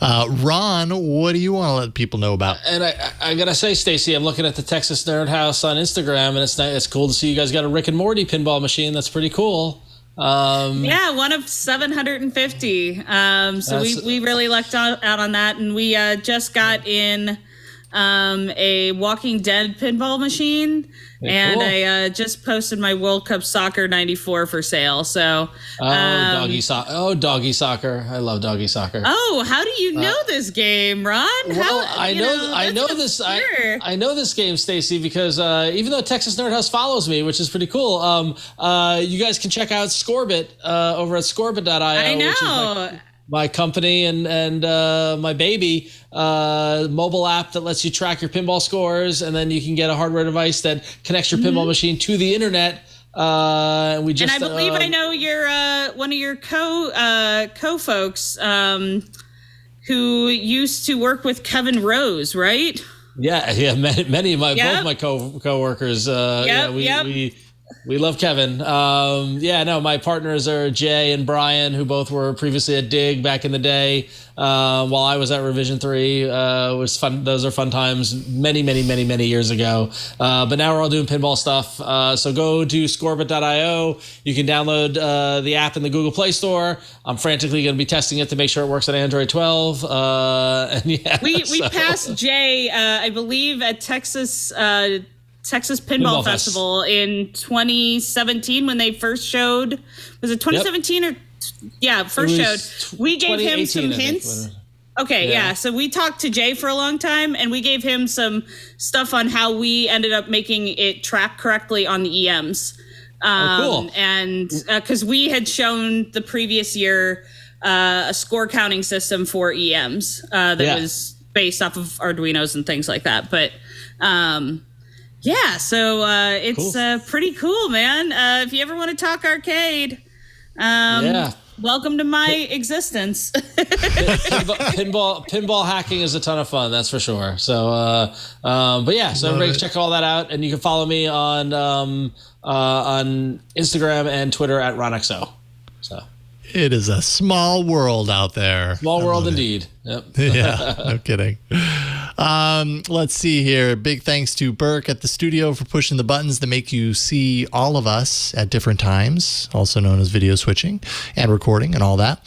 Ron, what do you want to let people know about? And I gotta say, Stacy, I'm looking at the Texas Nerd House on Instagram, and it's nice. It's cool to see you guys got a Rick and Morty pinball machine. That's pretty cool. One of 750. So we really lucked out on that, and we just got in a Walking Dead pinball machine. And cool. I just posted my World Cup Soccer 94 for sale. So, doggy soccer. I love doggy soccer. Oh, how do you know this game, Ron? Well, I know this. I know this game, Stacy, because even though Texas Nerd House follows me, which is pretty cool, you guys can check out Scorebit over at scorebit.io. I know. Which is my company and my baby mobile app that lets you track your pinball scores, and then you can get a hardware device that connects your pinball machine to the internet. And I believe I know your one of your co folks who used to work with Kevin Rose, right? Yeah, many of both my co-workers. We love Kevin. My partners are Jay and Brian, who both were previously at Dig back in the day. While I was at Revision 3, it was fun. Those are fun times many years ago. But now we're all doing pinball stuff. So go to scorebit.io. You can download the app in the Google Play Store. I'm frantically going to be testing it to make sure it works on Android 12. We passed Jay, I believe, at Texas Pinball Festival in 2017 when they first showed. Was it 2017 or? Yeah, first showed. We gave him some hints. Okay, yeah. So we talked to Jay for a long time, and we gave him some stuff on how we ended up making it track correctly on the EMs. Cool. And because we had shown the previous year a score counting system for EMs that was based off of Arduinos and things like that. But it's cool. Pretty cool, man. If you ever want to talk arcade, welcome to my existence. Pinball hacking is a ton of fun, that's for sure. So, everybody check all that out, and you can follow me on Instagram and Twitter at RonXO. So. It is a small world out there. Small world indeed. Yep. Yeah, no kidding. Let's see here. Big thanks to Burke at the studio for pushing the buttons that make you see all of us at different times, also known as video switching and recording and all that.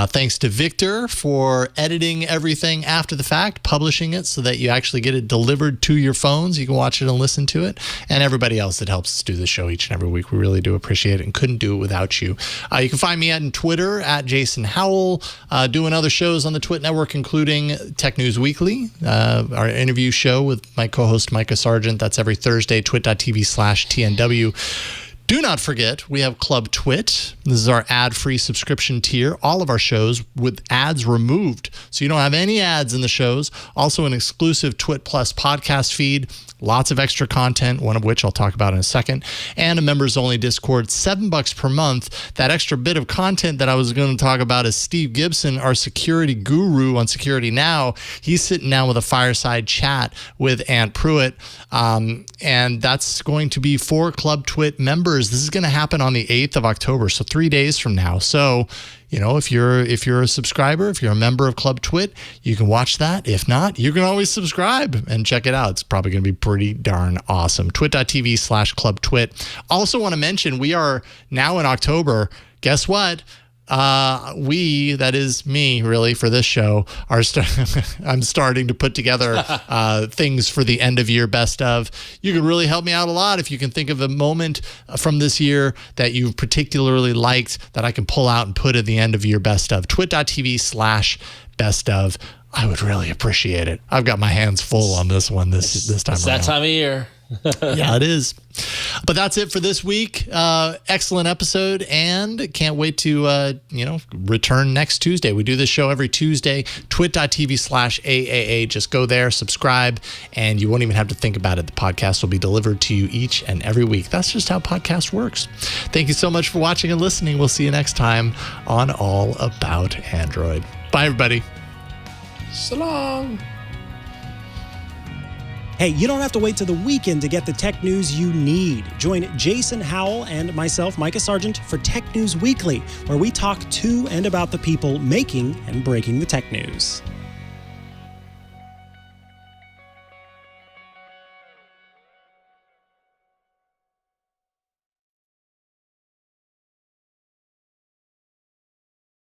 Thanks to Victor for editing everything after the fact, publishing it so that you actually get it delivered to your phones. You can watch it and listen to it. And everybody else that helps us do the show each and every week. We really do appreciate it and couldn't do it without you. You can find me on Twitter at Jason Howell, doing other shows on the Twit Network, including Tech News Weekly, our interview show with my co-host Micah Sargent. That's every Thursday, twit.tv/TNW. Do not forget, we have Club Twit. This is our ad-free subscription tier. All of our shows with ads removed, so you don't have any ads in the shows. Also an exclusive Twit Plus podcast feed. Lots of extra content, one of which I'll talk about in a second, and a members-only Discord, $7 per month. That extra bit of content that I was going to talk about is Steve Gibson, our security guru on Security Now. He's sitting down with a fireside chat with Ant Pruitt, and that's going to be for Club Twit members. This is going to happen on the 8th of October, so 3 days from now. So, you know, if you're a subscriber, if you're a member of Club Twit, you can watch that. If not, you can always subscribe and check it out. It's probably going to be pretty darn awesome. Twit.tv/Club Twit. Also want to mention, we are now in October. Guess what? That is me, really, for this show, I'm starting to put together things for the end of year best of. You can really help me out a lot if you can think of a moment from this year that you've particularly liked that I can pull out and put at the end of year best of. Twit.tv/best of. I would really appreciate it. I've got my hands full on this one this time around. It's that time of year. Yeah, it is. But that's it for this week. Excellent episode, and can't wait to return next Tuesday. We do this show every Tuesday. twit.tv/AAA. Just go there, subscribe, and you won't even have to think about it. The podcast will be delivered to you each and every week. That's just how podcast works. Thank you so much for watching and listening. We'll see you next time on All About Android. Bye, everybody. So long. Hey, you don't have to wait till the weekend to get the tech news you need. Join Jason Howell and myself, Micah Sargent, for Tech News Weekly, where we talk to and about the people making and breaking the tech news.